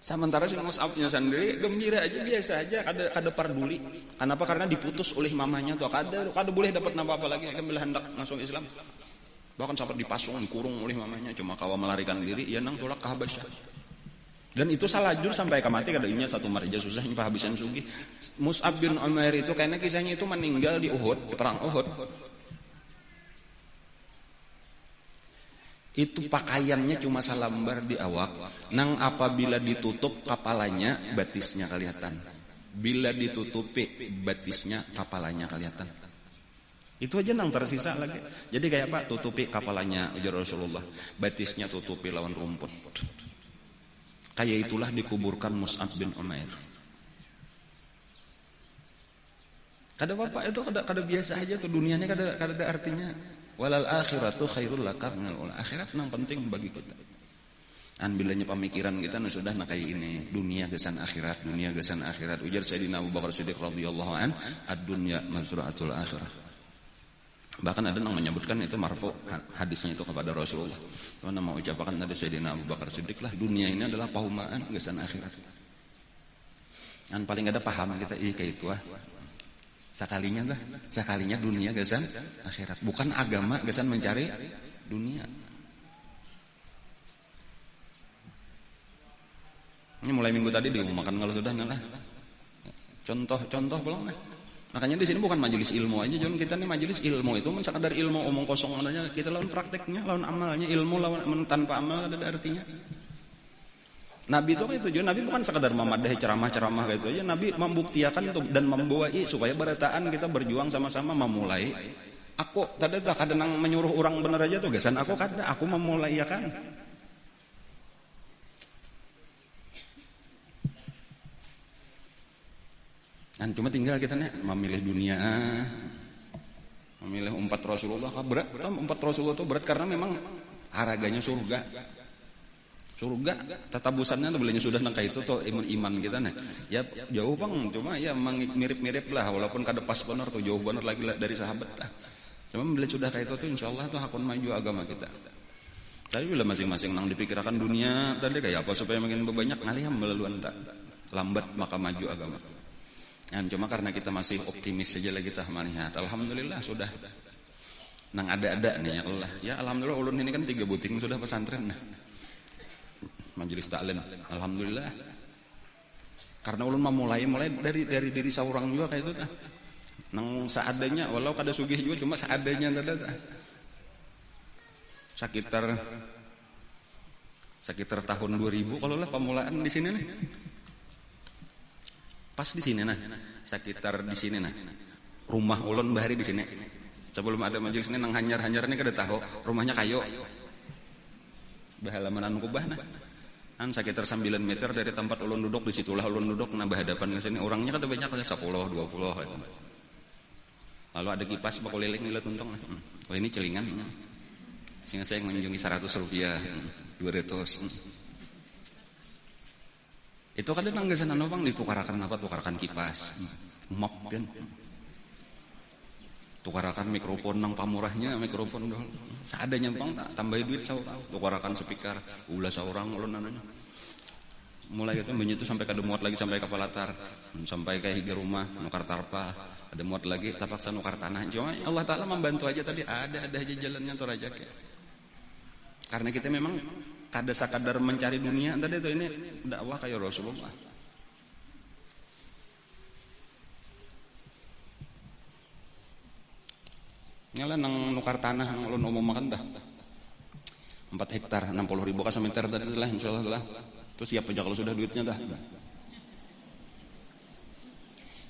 Sementara si Mus'abnya sendiri gembira aja, biasa aja, kada peduli. Kenapa? Karena diputus oleh mamanya tuh, kada boleh dapat apa-apa lagi, kan bila hendak masuk Islam. Bahkan sampai dipasung, kurung oleh mamanya, cuma kawa melarikan diri, ya nang tolak ke Habasyah. Dan itu salah jur sampai mati, kadangnya satu marja susah nyimpa habisan sugi. Mus'ab bin Umair itu karena kisahnya itu meninggal di Uhud, di perang Uhud. Itu pakaiannya cuma salambar di awak, nang apabila ditutup kepalanya batisnya kelihatan. Bila ditutupi batisnya kepalanya kelihatan. Itu aja nang tersisa lagi. Jadi kayak Pak tutupi kepalanya ujar Rasulullah, batisnya tutupi lawan rumput. Kayak itulah dikuburkan Mus'ab bin Umair. Kada apa itu kada biasa aja tuh, dunianya kada ada artinya. Walal akhiratu khairul laka minal ula. Akhirat nang penting bagi kita. An bilanya pemikiran kita sudah nak kayak ini, dunia gesan akhirat, dunia gesan akhirat. Ujar Sayyidina Abu Bakar Siddiq radhiyallahu an, ad-dunya mazra'atul akhirah. Bahkan ada yang menyebutkan itu marfu hadisnya itu kepada Rasulullah. Mana mau ucapkan tadi Sayyidina Abu Bakar Siddiq lah, dunia ini adalah paumaan gesan akhirat. Dan paling ada paham kita kayak itu sakalinya dunia gesan akhirat, bukan agama gesan mencari dunia. Ini mulai minggu tadi diumumkan kalau sudah lah. Contoh belum lah. Makanya di sini bukan majelis ilmu aja, jangan kita nih majelis ilmu itu sekadar ilmu omong kosong adanya, kita lawan prakteknya, lawan amalnya, ilmu lawan tanpa amal ada artinya. Nabi itu kayak itu juga, Nabi bukan sekadar memadahi ceramah kayak itu aja, Nabi membuktikan dan membawa supaya berataan kita berjuang sama-sama memulai. Aku kadang menyuruh orang bener aja tuh, gesan aku memulai ya kan. Dan cuma tinggal kita nih memilih dunia, memilih umpat Rasulullah. Berat, umpat Rasulullah itu berat karena memang harganya surga. Tata busannya tuh belinya sudah nangka itu tuh iman kita nih. Ya jauh bang, cuma ya mirip-mirip lah, walaupun kada pas benar tuh, jauh benar lagi dari sahabat lah. Cuma beli sudah kayak itu tuh, insyaallah tuh akan maju agama kita. Tapi bila masing-masing nang dipikirkan dunia tadi kayak apa supaya makin banyak ngalih melaluan tak lambat maka maju agama. Cuma karena kita masih optimis saja lagi kita melihat. Alhamdulillah sudah nang ada nih ya Allah. Ya alhamdulillah ulun ini kan 3 buting sudah pesantren nah. Majelis taklim. Alhamdulillah. Karena ulun memulai dari diri seorang juga kayak itu tah. Nang seadanya walau kada sugih juga cuma seadanya tah. Sekitar tahun 2000 kalau lah pemulaan di sini nih. Pas di sini nah, sekitar di sini nah. Rumah ulun bahari di sini. Sebelum ada majelis ini nang hanyar-hanyar ini kada tahu, rumahnya kayu. Bahalamanan kubah nah. Sekitar 9 meter dari tempat ulun duduk, di situlah ulun duduk nah berhadapan ke sini. Orangnya kada banyak, 10, 20 gitu. Lalu ada kipas bakoliling lihat untung nah. Oh ini celingan. Sehingga saya mengunjungi 100 rupiah, 200. Itu kadang nang gesan anu bang ditukarakan apa, tukarakan kipas, mop kan, tukarakan mikrofon nang pamurahnya mikrofon dol, seadanya bang tak tambahin duit tukarakan speaker, ulah seorang ulun anunya, mulai gitu banyak itu sampai kada muat lagi sampai kapal latar, sampai ke higa rumah nukar tarpa, ada muat lagi terpaksa nukar tanah, cuma Allah Taala membantu aja tadi ada aja jalannya tuh aja kayak, karena kita memang kada sakadar mencari dunia tadi itu ini dakwah kayak Rasulullah. Nyala nang nukar tanah nang ulun umum makan dah 4 hektar 60.000 ka semeter tadi lah insyaallah lah. Terus siap aja kalau sudah duitnya dah.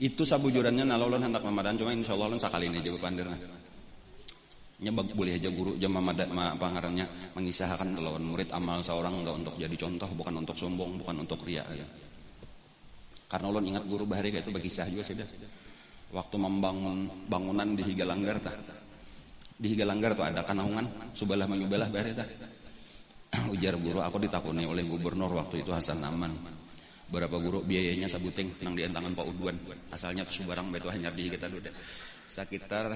Itu sabujurannya nah ulun hendak mamadan cuma insyaallah ulun sakali ini aja bepandirna. Nyebab boleh aja guru jam pangarannya mengisahkan lawan murid amal seorang enggak untuk jadi contoh, bukan untuk sombong, bukan untuk riya ya. Karena ulun ingat guru bahari kayak itu berkisah juga sudah. Waktu membangun bangunan di Higalanggar tah. Di Higalanggar tuh ada kanaungan subalah menyubalah bahari tah. Ujar guru aku ditakuni oleh gubernur waktu itu Hasan Aman. Berapa guru biayanya sabuting nang di entangan Pak Udwan. Asalnya tuh subarang beto hanyar di kita dulu deh. Sekitar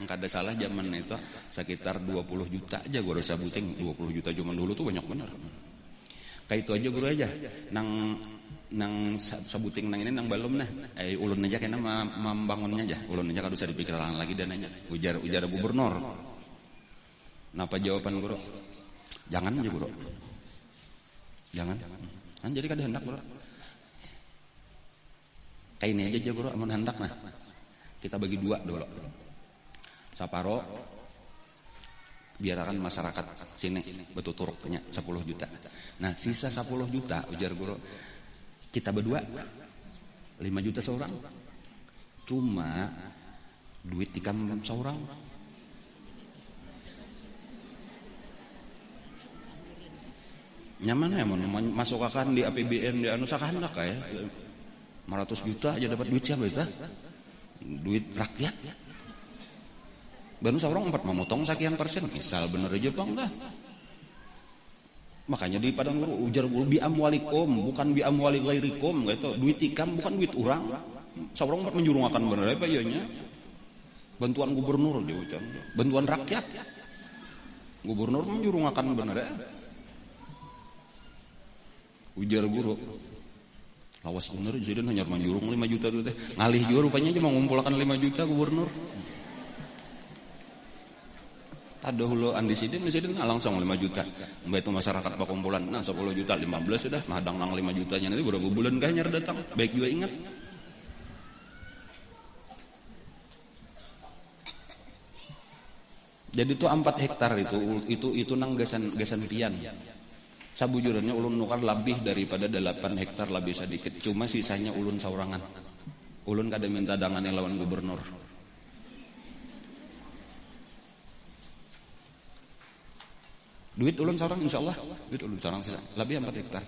kada salah zaman itu sekitar 20 juta aja guru sabuting 20 juta zaman dulu tuh banyak benar. Kayak itu aja guru aja nang sabuting nang ini nang balum nah ulun aja kena membangunnya aja ulun aja kada usah dipikirkan lagi dan aja ujar gubernur. Napa jawaban guru? Jangan aja guru. Jangan. Kan jadi kada hendak guru. Kayak ini aja guru amun hendak nah. Kita bagi 2 dulu. Saparo biarkan masyarakat sini betuturuknya 10 juta. Nah, sisa 10 juta ujar guru kita berdua 5 juta seorang. Cuma duit tikam seorang. Nyaman ya masuk akan di APBN di anu sakahandak kae. 500 juta aja dapat duit siapa itu? Duit rakyat. Baru seorang 4 memotong sekian persen. Misal bener aja bang dah. Makanya di padang guru ujar guru bi amwalikum bukan bi amwali ghairikum gitu. Duit tikam bukan duit orang. Seorang 4 menjurungakan bener apa ianya? Bantuan gubernur juga. Bantuan rakyat. Gubernur menjurungakan bener ya. Ujar guru lawas bener jadi hanya menjurung 5 juta tuh teh. Ngalih juga rupanya aja mengumpulkan 5 juta gubernur. Tado hulu andisiden langsung 5 juta. Mbak itu masyarakat pakumpulan. Nah 10 juta 15 sudah madang nang 5 jutanya nanti berapa bulan kayaknya datang. Baik juga ingat. Jadi itu 4 hektar itu nang gasan tian. Sabujurannya ulun nukar lebih daripada 8 hektar lebih sedikit. Cuma sisanya ulun saurangan. Ulun kada minta dangannya lawan gubernur. Duit ulun seorang insyaallah. Duit ulun seorang lebih 4 hektar.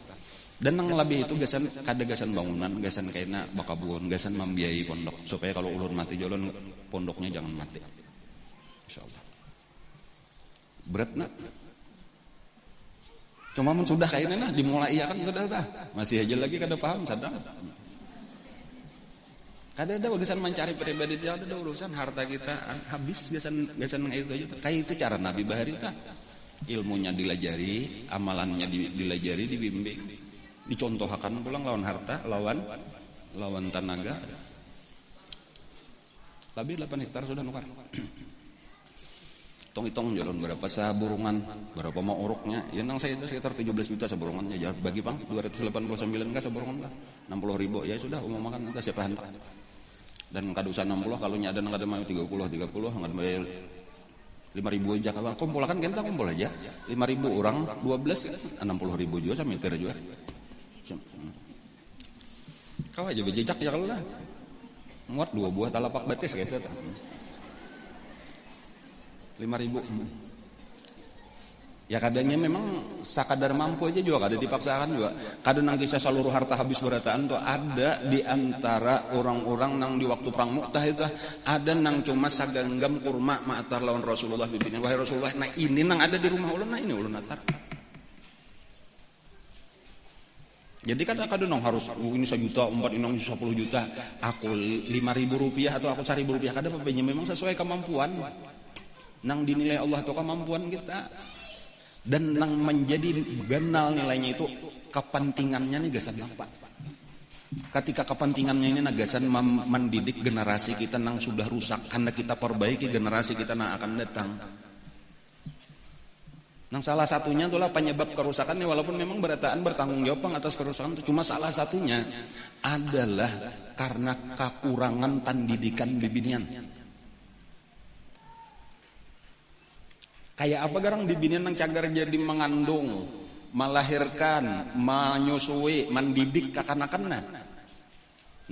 Dan nang lebih itu gasan kada gasan bangunan, gasan kaina bakabun, gasan membiayai pondok supaya kalau ulun mati ulun pondoknya jangan mati. Insyaallah. Berat nak. Cuma sudah kayaknya nah dimulai ya kan sudah dah. Masih aja lagi kada paham sadar. Kada ada urusan mencari pribadi dia ada urusan harta kita habis gasan itu aja. Kayak itu cara Nabi bahari tah. Ilmunya dilajari, amalannya dilajari, dibimbing. Dicontohkan pulang lawan harta, lawan tenaga. Lebih 8 hektar sudah nukar. Hitung jalan berapa saburungan, berapa mau uruknya. Ya nang saya itu sekitar 17 juta saburungannya. Ya bagi bang 289 kah saburungan lah. 60.000 ya sudah umum makan kita siapa hantar. Dan kada usah 60 kalau nyada nang kada mau 30 nggak bayar 5.000 aja kalau kumpulkan kita kumpul aja. 5.000 orang 12 60.000 juga sama meter juga. Kau aja bejejak ya kalau lah. Muat 2 buah talapak batis gitu. 5.000. Ya kadangnya memang sakadar mampu aja juga kada dipaksakan juga. Kadang nang kisah seluruh harta habis berataan tuh ada di antara orang-orang nang di waktu perang Mu'tah itu ada nang cuma saganggam kurma ma'atar lawan Rasulullah bibitnya. Wahai Rasulullah, nah ini nang ada di rumah ulun, nah ini ulun atar. Jadi kadang-kadang nong harus ini 1 juta, 4 ini 10 juta, aku 5.000 rupiah atau aku 1.000 rupiah. Kadang apa memang sesuai kemampuan. Nang dinilai Allah atau kemampuan kita. Dan nang menjadi ganal nilainya itu kepentingannya nih gasan apa? Ketika kepentingannya ini nagasan mendidik generasi kita nang sudah rusak, karena kita perbaiki generasi kita nang akan datang. Nang salah satunya itulah penyebab kerusakan ini, walaupun memang berataan bertanggung jawab atas kerusakan itu, cuma salah satunya adalah karena kekurangan pendidikan bibinian. Kayak apa garang bibinian nang cagar jadi mengandung, melahirkan, menyusui, mendidik kakanakanna.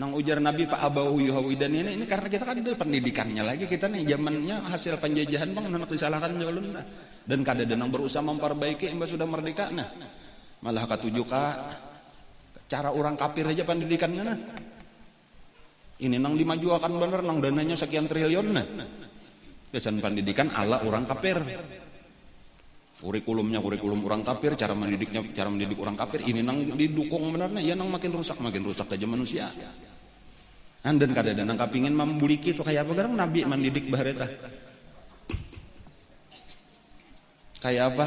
Nang ujar Nabi Pak Abahu Yuhawidan ini karena kita kan ada pendidikannya lagi, kita nih zamannya hasil penjajahan bang, anak disalahkan jalun dan kada nang berusaha memperbaiki embah sudah merdeka nah. Malah katuju cara orang kafir aja pendidikannya nah. Ini nang dimajuakan bener nang dananya sekian triliun nah. Kesan pendidikan ala orang kafir. Kurikulumnya kurikulum orang kafir, cara mendidiknya cara mendidik orang kafir. Ini nang didukung benernya, ya nang makin rusak aja manusia. Dan kadang nang kapingin membuliki itu kayak apa garang Nabi mendidik bahareta. Kayak apa?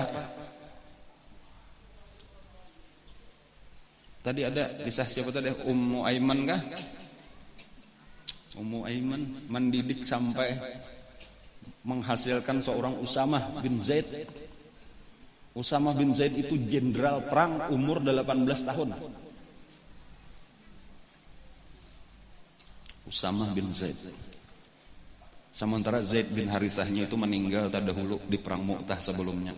Tadi ada kisah siapa tadi? Ummu Aiman kah? Ummu Aiman mendidik sampai menghasilkan seorang Usamah bin Zaid. Usamah bin Zaid itu jenderal perang umur 18 tahun. Usamah bin Zaid. Sementara Zaid bin Harithahnya itu meninggal terdahulu di perang Mu'tah sebelumnya.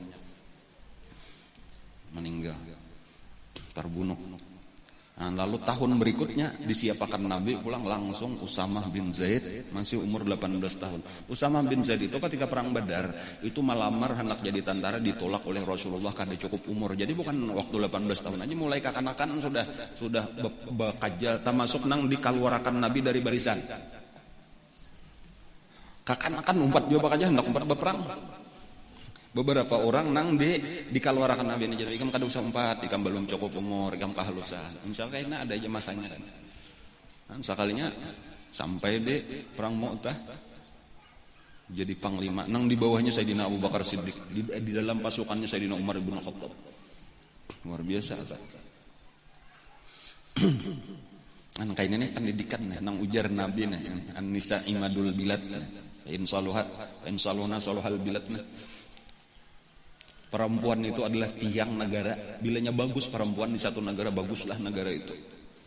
Meninggal. Terbunuh. Nah, lalu tahun berikutnya disiapkan Nabi pulang langsung Usamah bin Zaid masih umur 18 tahun. Usamah bin Zaid itu ketika perang Badar itu melamar hendak jadi tentara, ditolak oleh Rasulullah karena cukup umur. Jadi bukan waktu 18 tahun aja mulai kekanak-kanakan sudah bekajal termasuk nang dikaluarakan Nabi dari barisan. Kekanak-kanakan umpat juga aja hendak umpat berperang. Beberapa orang nang dikaluarakan Nabi ini jadi ikam kada usah umpat, ikam belum cukup umur, ikam kahalusan. Insyaallah kayaknya ada aja masanya kan. Nah, sekalinya sampai di perang Mu'tah jadi panglima. Nang di bawahnya Sayyidina Abu Bakar Siddiq, di dalam pasukannya Sayyidina Umar bin Khattab. Luar biasa. Kan kayak ini pendidikan nang ujar Nabi nih, an-nisa imadul bilad. In saluhat, in saluhna saluhal bilad. Perempuan itu adalah tiang negara. Bilanya bagus perempuan di satu negara, baguslah negara itu.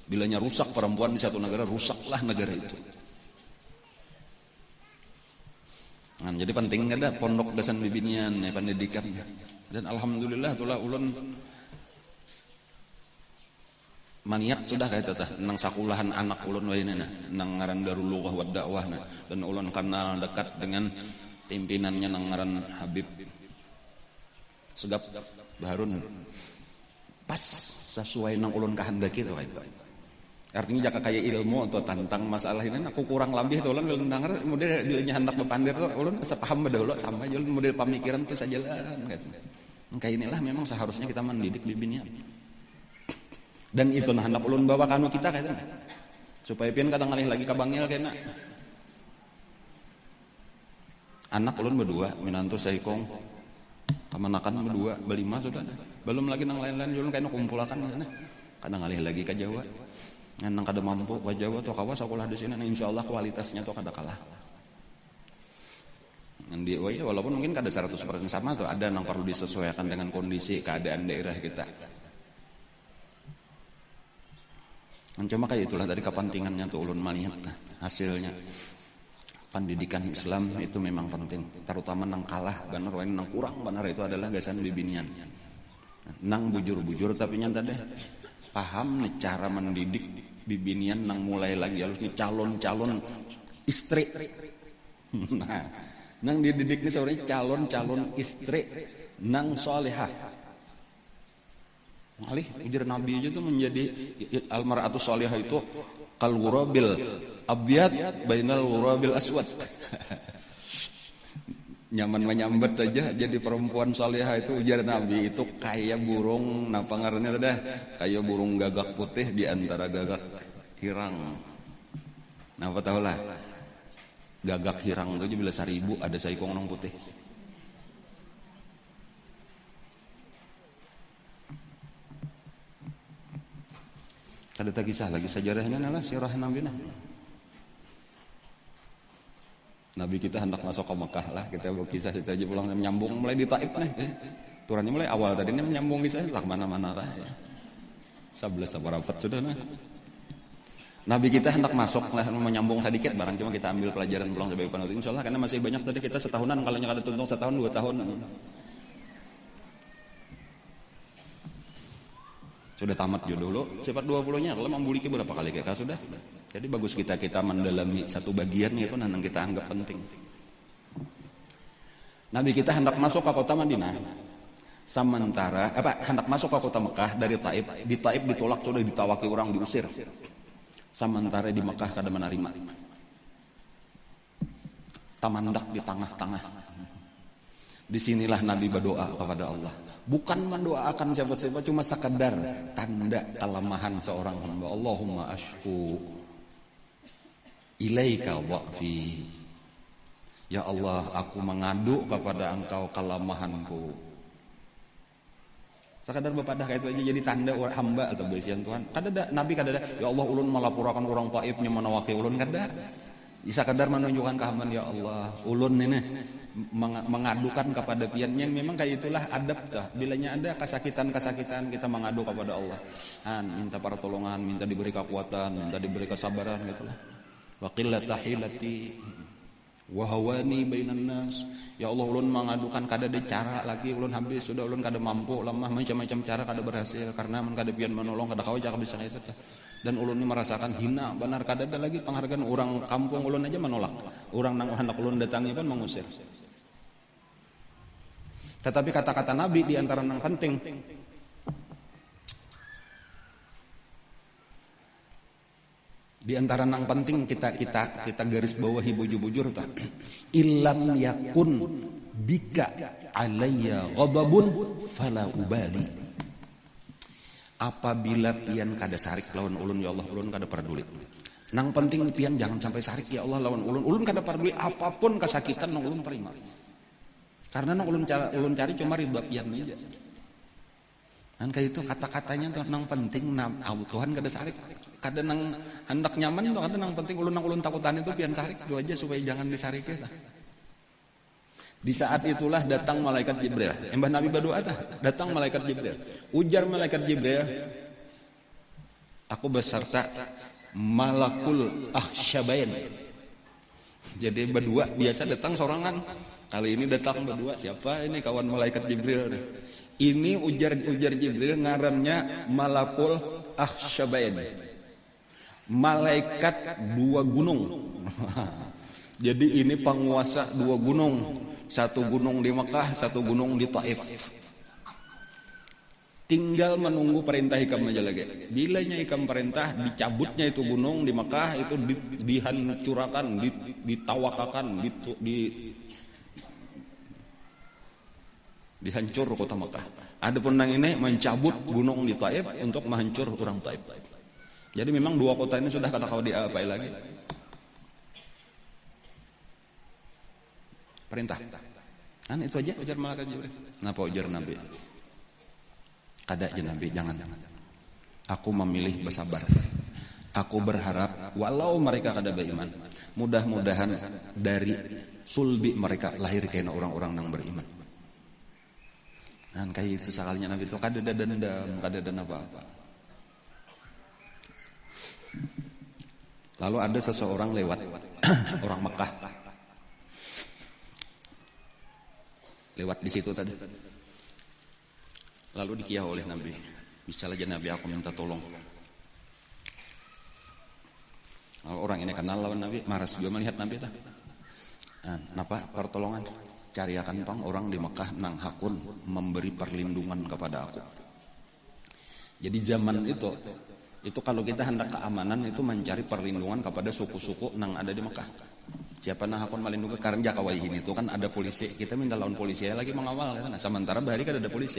Bilanya rusak perempuan di satu negara, rusaklah negara itu. Nah, jadi penting ada pondok dasan bibinian ya, pendidikannya. Dan alhamdulillah itulah ulun maniat sudah kayak itu tah nang sakulahan anak ulun wae nah nang ngaran Darul Lughah wa Dakwah nah. Dan ulun kenal dekat dengan pimpinannya nang ngaran Habib Segap Baharun. Pas sesuai nang ulun kahandaki itu kayak itu. Artinya jaka kayak ilmu atau tentang masalah ini aku kurang lebih tuh ulun dengar model bilanya hendak bepandir tuh ulun sepaham dahulu sama ulun model pemikiran tuh saja lah gitu. Kayak inilah memang seharusnya kita mendidik bibinian. Dan itu nah hendak ulun bawa kanu kita kayak itu. Supaya pian kadang ngalih lagi ka bangil kayaknya. Anak ulun berdua, minantu saikong. Kamanakan berdua, berlima sudah. Belum lagi nang lain-lain ulun kayaknya kumpulakan sana. Kadang ngalih lagi ke Jawa. Nang kada mampu ke Jawa atau kawas sekolah di sini insyaallah kualitasnya tuh kada kalah. Di walaupun mungkin kada 100% sama tuh, ada yang perlu disesuaikan dengan kondisi keadaan daerah kita. Cuma kayak itulah tadi kepentingannya tuh ulun melihat nah, hasilnya. Pendidikan Islam itu memang penting, terutama nang kalah bener wae nang kurang bener itu adalah gasan bibinian. Nang bujur-bujur tapi nyata deh paham nih cara mendidik bibinian nang mulai lagi harus nih calon-calon istri. Nah, nang dididik nih sebenarnya calon-calon istri nang salihah. Alih ujar Nabi aja tuh menjadi almar'atu salihah itu kal ghurabil abyad bainal ghurabil aswad. nyaman menyambet aja jadi perempuan salihah itu ujar Nabi itu kayak burung napa ngarannya teh kayak burung gagak putih di antara gagak hirang. Napa tahu lah gagak hirang itu bila 1000 ada saikong nang putih. Ada kisah lagi sejarahnya adalah sirah Nabi Nabi kita hendak masuk ke Mekah lah, kita kisah kita aja pulang menyambung mulai di Taif nih. Turannya mulai awal tadinya menyambung kisah lah mana-mana lah ya. 11 rapat sudah nah. Nabi kita hendak masuk lah menyambung sedikit barang cuma kita ambil pelajaran pulang sebagai penutup insyaallah karena masih banyak tadi kita setahunan kalau nya kada tuntung setahun 2 tahun. Sudah tamat jo dulu, cepat 20-nya kalau membuliki berapa kali kayak sudah. Jadi bagus kita mendalami satu bagian itu nanti kita anggap penting. Nabi kita hendak masuk ke kota Madinah. Sementara hendak masuk ke kota Mekah dari Taif. Di Taif ditolak sudah ditawaki orang diusir. Sementara di Mekah kada menerima. Tamandak di tengah-tengah. Disinilah Nabi berdoa kepada Allah. Bukan mendoakan siapa-siapa cuma sekadar tanda kelemahan seorang hamba. Allahumma ashku ilaika dha'fi. Ya Allah, aku mengadu kepada Engkau kelemahanku. Sekadar bepadah kayak itu aja jadi tanda orang hamba atau besian Tuhan. Kada Nabi kada ya Allah ulun melapurakan orang Taif nya menawaki ulun kada. Sekadar menunjukkan kehambaan ya Allah, ulun ini mengadukan kepada piannya memang kayak itulah adab dah. Bilanya ada kesakitan kita mengadu kepada Allah. Minta pertolongan, minta diberi kekuatan, minta diberi kesabaran gitulah. Wa qillata hilati wa hawani bainan nas. Ya Allah ulun mengadukan kada ada cara lagi ulun habis sudah ulun kada mampu lemah macam-macam cara kada berhasil karena men kada pian menolong kada kau jak bisa kayak dan ulun ini merasakan hina benar kada ada lagi penghargaan orang kampung ulun aja menolak. Orang nang hendak ulun datangi pun mengusir. Tetapi kata-kata Nabi di antara yang penting di antara yang penting kita garis bawahi bujur-bujur ta illam yakun bika alayya ghadabun fala ubali. Apabila pian kada sarik lawan ulun ya Allah ulun kada peduli. Nang penting pian jangan sampai sarik ya Allah lawan ulun kada peduli apapun kesakitan nang ulun terima. Karena nang ulun cari cuma ridha pian aja. Kan kayak itu kata-katanya tuh nang penting Tuhan kada sarik. Kada nang hendak nyaman tuh kada nang penting ulun takutan itu pian sarik itu aja supaya jangan disarik ya. Di saat itulah datang malaikat Jibril. Embah Nabi berdoa tah, datang malaikat Jibril. Ujar malaikat Jibril, aku beserta malakul akhsyabain. Jadi berdua biasa datang sorangan. Kali ini datang berdua. Siapa ini kawan malaikat Jibril? Ini ujar Jibril ngarannya malakul akhsyabain. Malaikat 2 gunung. Jadi ini penguasa 2 gunung. 1 gunung di Mekah, 1 gunung di Taif. Tinggal menunggu perintah hikam aja lagi. Bilanya hikam perintah dicabutnya itu gunung di Mekah itu dihancurkan, ditawakakan, dihancur kota Mekah. Adapun yang ini mencabut gunung di Taif untuk menghancur orang Taif. Jadi memang 2 kota ini sudah kata kau diapai lagi. Perintah. Kan itu aja ujar malaikat Jibril. Kenapa ujar Nabi? Kada aja Nabi, jangan. Aku memilih bersabar. Aku berharap walau mereka kada beriman, mudah-mudahan dari sulbi mereka lahir kena orang-orang yang beriman. Dan kayak itu sekalinya Nabi itu kada ada dendam, kada ada apa-apa. Lalu ada seseorang lewat orang Mekah. Lewat di situ tadi. Lalu dikiyah oleh Nabi. Bisa aja Nabi aku minta tolong. Lalu orang ini kenal lawan Nabi, maras juga melihat Nabi tah. Napa pertolongan? Cariakan pang orang di Mekah nang hakun memberi perlindungan kepada aku. Jadi zaman itu kalau kita hendak keamanan itu mencari perlindungan kepada suku-suku nang ada di Mekah. Siapa nah hakun malindungi karena jakawaihin itu kan ada polisi. Kita minta lawan polisi lagi mengawal kan. Nah, sementara bahari kan ada polisi.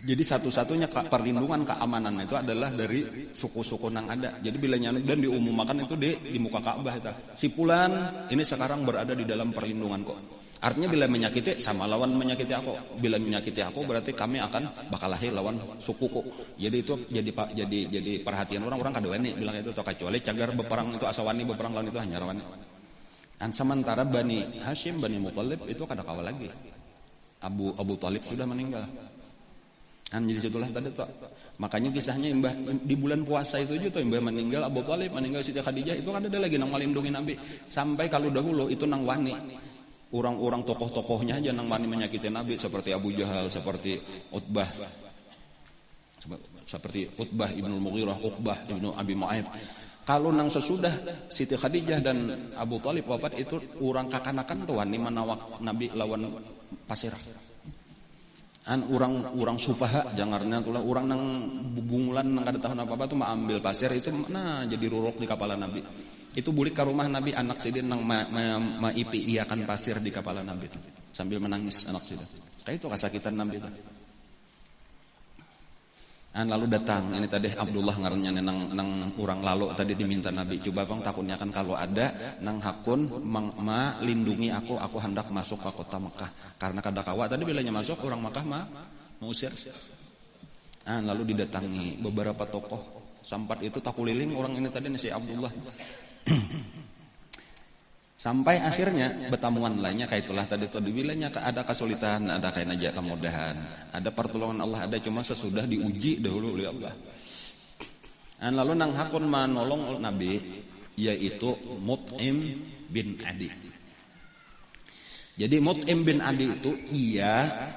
Jadi satu-satunya perlindungan keamanan itu adalah dari suku-suku nang ada. Jadi bila nyanu dan diumumkan itu di muka Ka'bah itu. Si fulan ini sekarang berada di dalam perlindungan kok. Artinya bila menyakiti sama lawan menyakiti aku. Bila menyakiti aku berarti kami akan bakal lahir lawan sukuku. Jadi itu jadi perhatian orang-orang kadawani bilang itu kecuali cagar beperang itu asawani beperang lawan itu hanya rawani. Dan sementara Bani Hashim, Bani Muthalib itu kada kawal lagi. Abu Thalib sudah meninggal. Dan jadi situlah tadi tuh. Makanya kisahnya Mbah di bulan puasa itu juga tuh Mbah meninggal, Abu Thalib meninggal, Siti Khadijah itu kan ada lagi nang melindungi Nabi. Sampai kalau dahulu itu nang wani. Orang-orang tokoh-tokohnya aja nang wani menyakiti Nabi seperti Abu Jahal, seperti Utbah Ibnul Mughirah, Uqbah Ibnu Abi Mu'aid. Kalau nang sesudah Siti Khadijah dan Abu Thalib wafat itu orang kakanakan tuh wani menawak Nabi lawan pasir. An orang sufaha jangarnya tulah orang nang bungulan nang kada tahu apa-apa tuh ambil pasir itu nah jadi ruruk di kepala Nabi. Itu bulik ke rumah Nabi anak sidin nang maipi iakan pasir di kepala Nabi itu sambil menangis anak sidin. Kayak itu kesakitan Nabi itu. Lalu datang ini tadi Abdullah ngarannya nang orang lalu tadi diminta Nabi coba bang takutnya kan kalau ada nang hakun lindungi aku hendak masuk ke kota Mekah karena kada kawa tadi bilanya masuk orang Mekah mengusir. Lalu didatangi beberapa tokoh sampat itu takuliling orang ini tadi si Abdullah. Sampai akhirnya bertamuan lainnya kayak itulah tadi bilangnya ada kesulitan, ada kayak aja kemudahan, ada pertolongan Allah, ada cuma sesudah diuji dahulu oleh Allah. Lalu nang hakun menolong Nabi yaitu Mut'im bin Adi. Jadi Mut'im bin Adi itu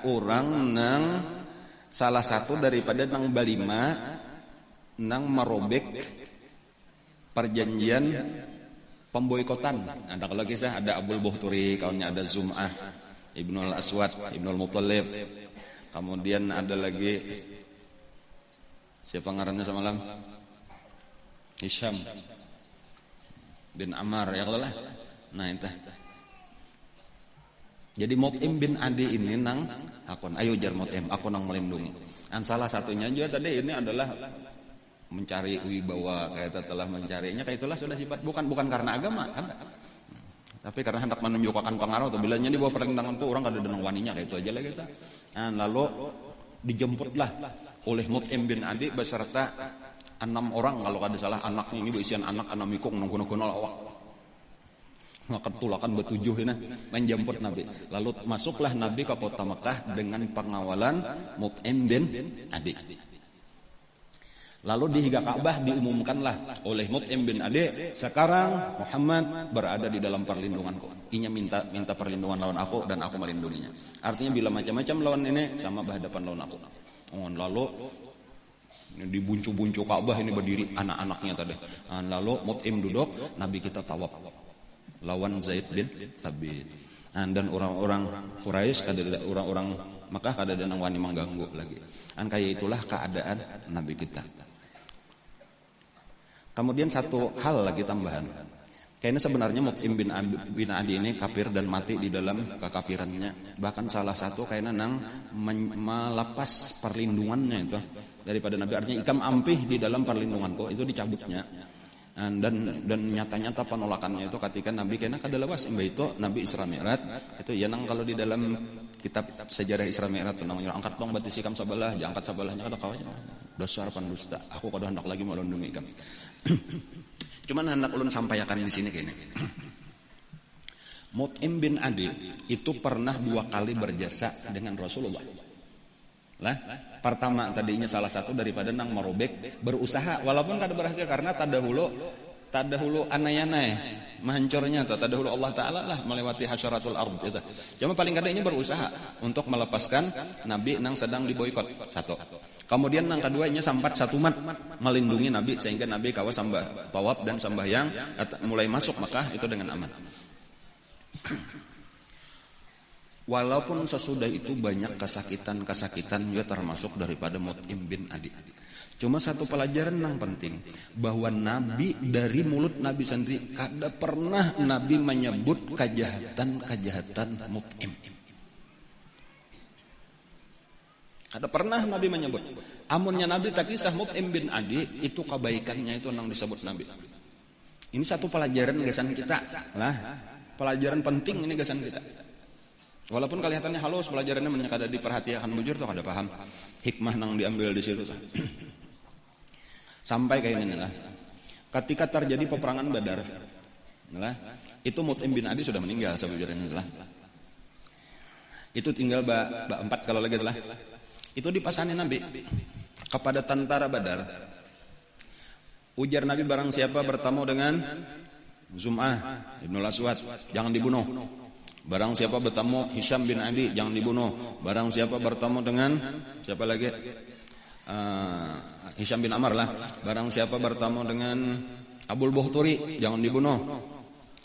orang nang salah satu daripada nang balima nang merobek perjanjian pemboikotan. Ada kalau kisah ada Abul Buhturi, kawannya ada Zum'ah, Ibnul Aswad, Ibnul Muthalib. Kemudian ada lagi siapa ngarannya semalam? Hisham bin Ammar ya kalau lah. Nah itu. Jadi Mut'im bin Adi ini nang akun ayo jar Mut'im, aku nang melindungi. Dan salah satunya juga tadi ini adalah mencari wibawa kayak telah mencarinya kayak itulah sudah sifat bukan karena agama kan tapi karena hendak menunjukkan pengaruh atau bilanya di bawah perlindanganku orang kada denang waninya kayak itu aja lah kita. Lalu dijemputlah oleh Mut'im bin Adi beserta 6 orang kalau kada salah anaknya ini berisian anak mikung nunggu-nunggu awak maka tulakan bertujuh ini menjemput Nabi. Lalu masuklah Nabi ke kota Mekah dengan pengawalan Mut'im bin Adi. Lalu di higa Ka'bah diumumkanlah oleh Mut'im bin Adi, sekarang Muhammad berada di dalam perlindunganku. Inya minta perlindungan lawan aku dan aku melindunginya. Artinya bila macam-macam lawan ini sama berhadapan lawan aku. Lalu di buncu-buncu Ka'bah ini berdiri anak-anaknya tadi. Lalu Mut'im duduk, Nabi kita tawaf lawan Zaid bin Thabit. Dan orang-orang Quraisy kada orang-orang Makkah kada ada nang wani mengganggu lagi. Kayak itulah keadaan Nabi kita. Kemudian satu hal lagi tambahan. Kayaknya sebenarnya Mut'im bin Adi ini kafir dan mati di dalam kekafirannya. Bahkan salah satu kayaknya nang melepas perlindungannya itu daripada Nabi. Artinya ikam ampih di dalam perlindunganku itu dicabutnya. Dan nyata-nyata penolakannya itu ketika Nabi kayaknya kada lepas itu Nabi Isra Mi'raj itu ya nang kalau di dalam kitab sejarah Isra Mi'raj itu namanya angkat tong batis ikam sabalah, angkat sabelahnya kada kawanya. Dasar pendusta. Aku kada hendak lagi melindungi ikam. Cuman hendak ulun sampaikan di sini kayaknya. Mut'im bin Adi itu pernah 2 kali berjasa dengan Rasulullah. Pertama tadinya salah satu daripada nang merobek berusaha walaupun kada berhasil karena tadahulu anay-anay menghancurnya tadahulu Allah Ta'ala lah melewati hasyaratul ard itu. Cuma paling kada ini berusaha untuk melepaskan Nabi nang sedang diboikot satu. Kemudian nang keduanya sampat satu mat melindungi Nabi sehingga Nabi kawa sambah tawaf dan sembahyang mulai masuk Makkah itu dengan aman. Walaupun sesudah itu banyak kesakitan juga termasuk daripada Mut'im bin Adi. Cuma satu pelajaran yang penting, bahwa Nabi dari mulut Nabi sendiri kada pernah Nabi menyebut kejahatan mut'im. Kada pernah Nabi menyebut. Amunnya Nabi tak kisah Mut'im bin Adi itu kebaikannya itu nang disebut Nabi. Ini satu pelajaran gasan kita lah. Pelajaran penting ini gasan kita. Walaupun kelihatannya halus pelajarannya banyak kada diperhatikan bujur tuh kada paham hikmah nang diambil di situ. Sampai kayak ini lah. Ketika terjadi peperangan Badar, lah, itu Mut'im bin Adi sudah meninggal sebujurnya lah. Itu tinggal empat kalau lagi lah. Itu dipasani Nabi kepada tentara Badar. Ujar Nabi, barang siapa bertemu dengan Zum'ah Ibnul Aswad, jangan dibunuh. Barang siapa bertemu Hisham bin Adi, jangan dibunuh. Barang siapa bertemu dengan siapa lagi? Hisham bin Amr lah. Barang siapa bertemu dengan Abul Bukhturi, jangan dibunuh.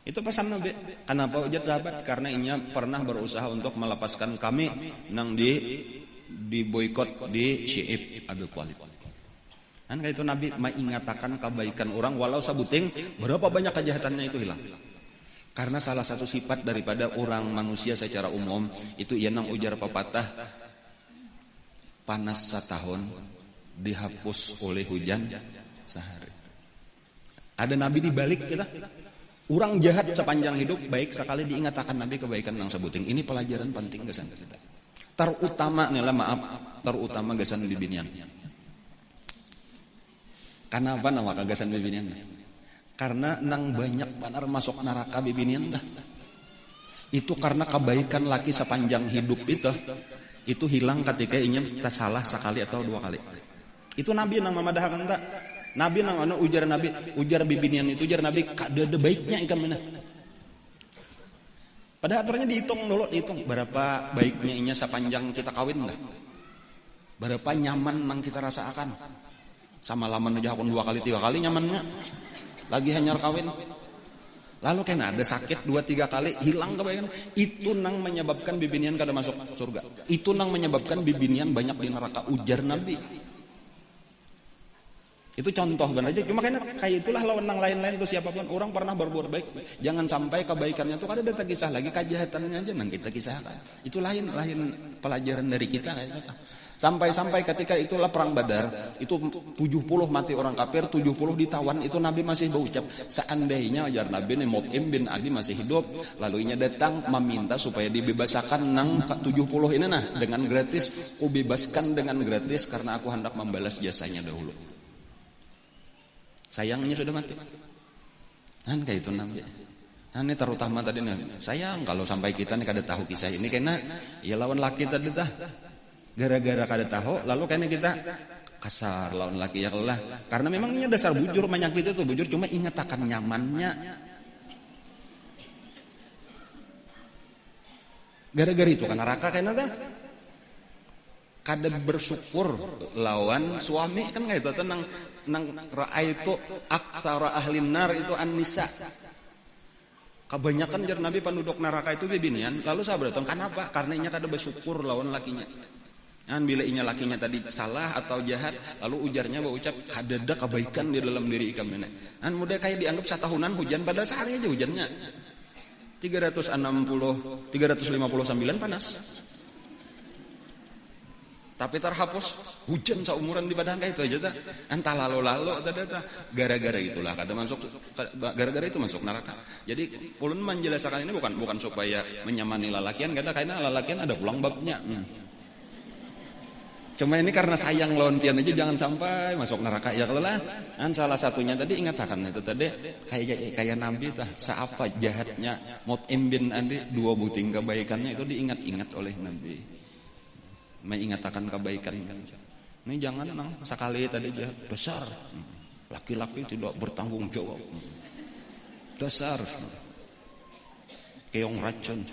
Itu pesan Nabi. Kenapa ujar sahabat? Karena inya pernah berusaha untuk melepaskan kami nang di boikot di Syi'ib Abi Thalib. Kan itu Nabi mengatakan kebaikan orang walau sabuting berapa banyak kejahatannya itu hilang. Karena salah satu sifat daripada orang manusia secara umum itu ia nang ujar pepatah, panas setahun dihapus oleh hujan sehari. Ada Nabi di balik kita. Orang jahat sepanjang hidup baik sekali diingatkan Nabi kebaikan yang sebuting. Ini pelajaran penting kesan kita. Terutama nih lah terutama gasan bibinian. Kenapa nama kagasan bibinian? Karena nang banyak benar masuk neraka bibinian dah. Itu karena kebaikan laki sepanjang hidup itu hilang ketika ingin kita salah sekali atau dua kali. Itu Nabi nang memadahkan tak. Nabi nang ujar bibinian itu ujar Nabi kada baiknya ikan mana. Pada aturannya dihitung berapa baiknya inya sepanjang kita kawin enggak. Berapa nyaman nang kita rasakan. Sama laman aja akun 2 kali 3 kali nyamannya. Lagi hanyar kawin. Lalu kena ada sakit 2-3 kali hilang kebaikan. Itu nang menyebabkan bibinian kada masuk surga. Itu nang menyebabkan bibinian banyak di neraka ujar Nabi. Itu contoh benar aja. Cuma kayak itulah lawan nang lain-lain tuh siapapun orang pernah berbuat baik. Jangan sampai kebaikannya tuh kada ada kisah lagi kejahatannya aja nang kita kisahkan. Itu lain pelajaran dari kita kayak gitu. Sampai ketika itulah perang Badar, itu 70 mati orang kafir, 70 ditawan, itu Nabi masih berucap, seandainya ajar Nabi nih Mut'im bin Adi masih hidup, lalu inya datang meminta supaya dibebasakan nang 70 ini nah dengan gratis, ku bebaskan dengan gratis karena aku hendak membalas jasanya dahulu. Sayangnya sudah mati. Kan kayak itu Nabi. Nah, ini terutama tadi nih, sayang kalau sampai kita nih kada tahu kisah ini karena ya lawan laki tadi dah. Gara-gara kada tahu, lalu kayaknya kita kasar lawan laki ya lah. Karena memangnya dasar bujur menyakiti itu bujur, cuma ingat akan nyamannya. Gara-gara itu kan neraka kayaknya dah. Kada bersyukur lawan suami kan kayak itu nang raaitu aktsara ahlin nar itu an-nisa. Kebanyakan jar Nabi penduduk neraka itu bibinian, lalu sahabat datang kenapa? Karena inya kada bersyukur lawan lakinya. Kan bila inya lakinya tadi salah atau jahat, lalu ujarnya berucap ada kebaikan di dalam diri ikam ini. Kan mudah kayak dianggap setahunan hujan padahal sehari aja hujannya. 359 panas. Tapi terhapus hujan seumuran di badan kayak itu aja tak. Entah lalu gara-gara itulah gara-gara itu masuk neraka. Jadi ulun menjelaskan ini bukan supaya menyamani lalakian, karena lalakian ada ulang babnya. Cuma ini karena sayang lawan pian aja jangan sampai masuk neraka ya kalau lah. Kan salah satunya tadi ingatkan itu tadi kayak Nabi tah seapa jahatnya Mut'im bin Adi 2 buting kebaikannya itu diingat-ingat oleh Nabi. Mengingatkan kebaikan. Ini jangan sekali tadi jahat besar. Laki-laki tidak bertanggung jawab. Dasar keong racun.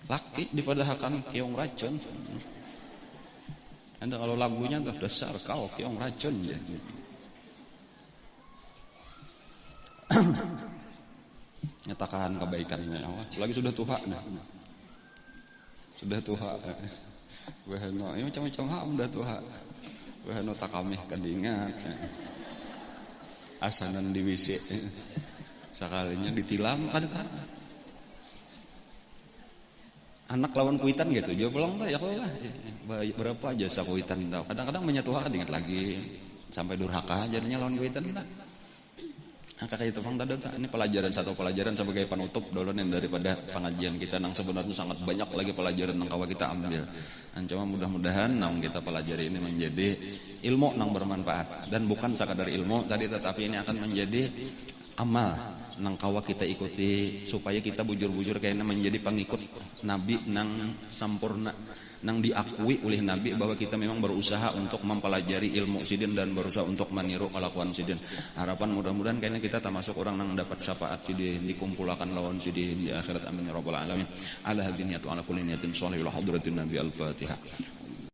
Laki dipadahkan keong racun. Anda kalau lagunya tuh dasar kau keong racun ya. Nyatakan kebaikannya. Lagi sudah tua nah. Sudah tua. Wahno ieu macam-macam ham dah tuh ha. Wahno takamih kadingat. Asanan di WC. Sakalinya ditilam kan. Anak lawan kuitan gitu. Jawab pulang tah ya lah. Berapa jasa kuitan tah. Kadang-kadang menyatu hak ingat lagi sampai durhaka jadinya lawan kuitan tah. Kakak itu Bang tadi ini pelajaran satu pelajaran sebagai penutup dulu nih daripada pengajian kita nang sebenarnya sangat banyak lagi pelajaran nang kawa kita ambil. Cuma mudah-mudahan nang kita pelajari ini menjadi ilmu nang bermanfaat dan bukan sekadar ilmu tadi tetapi ini akan menjadi amal nang kawa kita ikuti supaya kita bujur-bujur kayaknya menjadi pengikut Nabi nang sampurna nang diakui oleh Nabi bahwa kita memang berusaha untuk mempelajari ilmu sidin dan berusaha untuk meniru kelakuan sidin. Harapan mudah-mudahan kayaknya kita termasuk orang yang dapat syafaat sidin dikumpulkan lawan sidin di akhirat amin ya rabbal alamin. Ala hadiniyatu ala kulli niyatin shalihah hadratin nabi al-fatihah.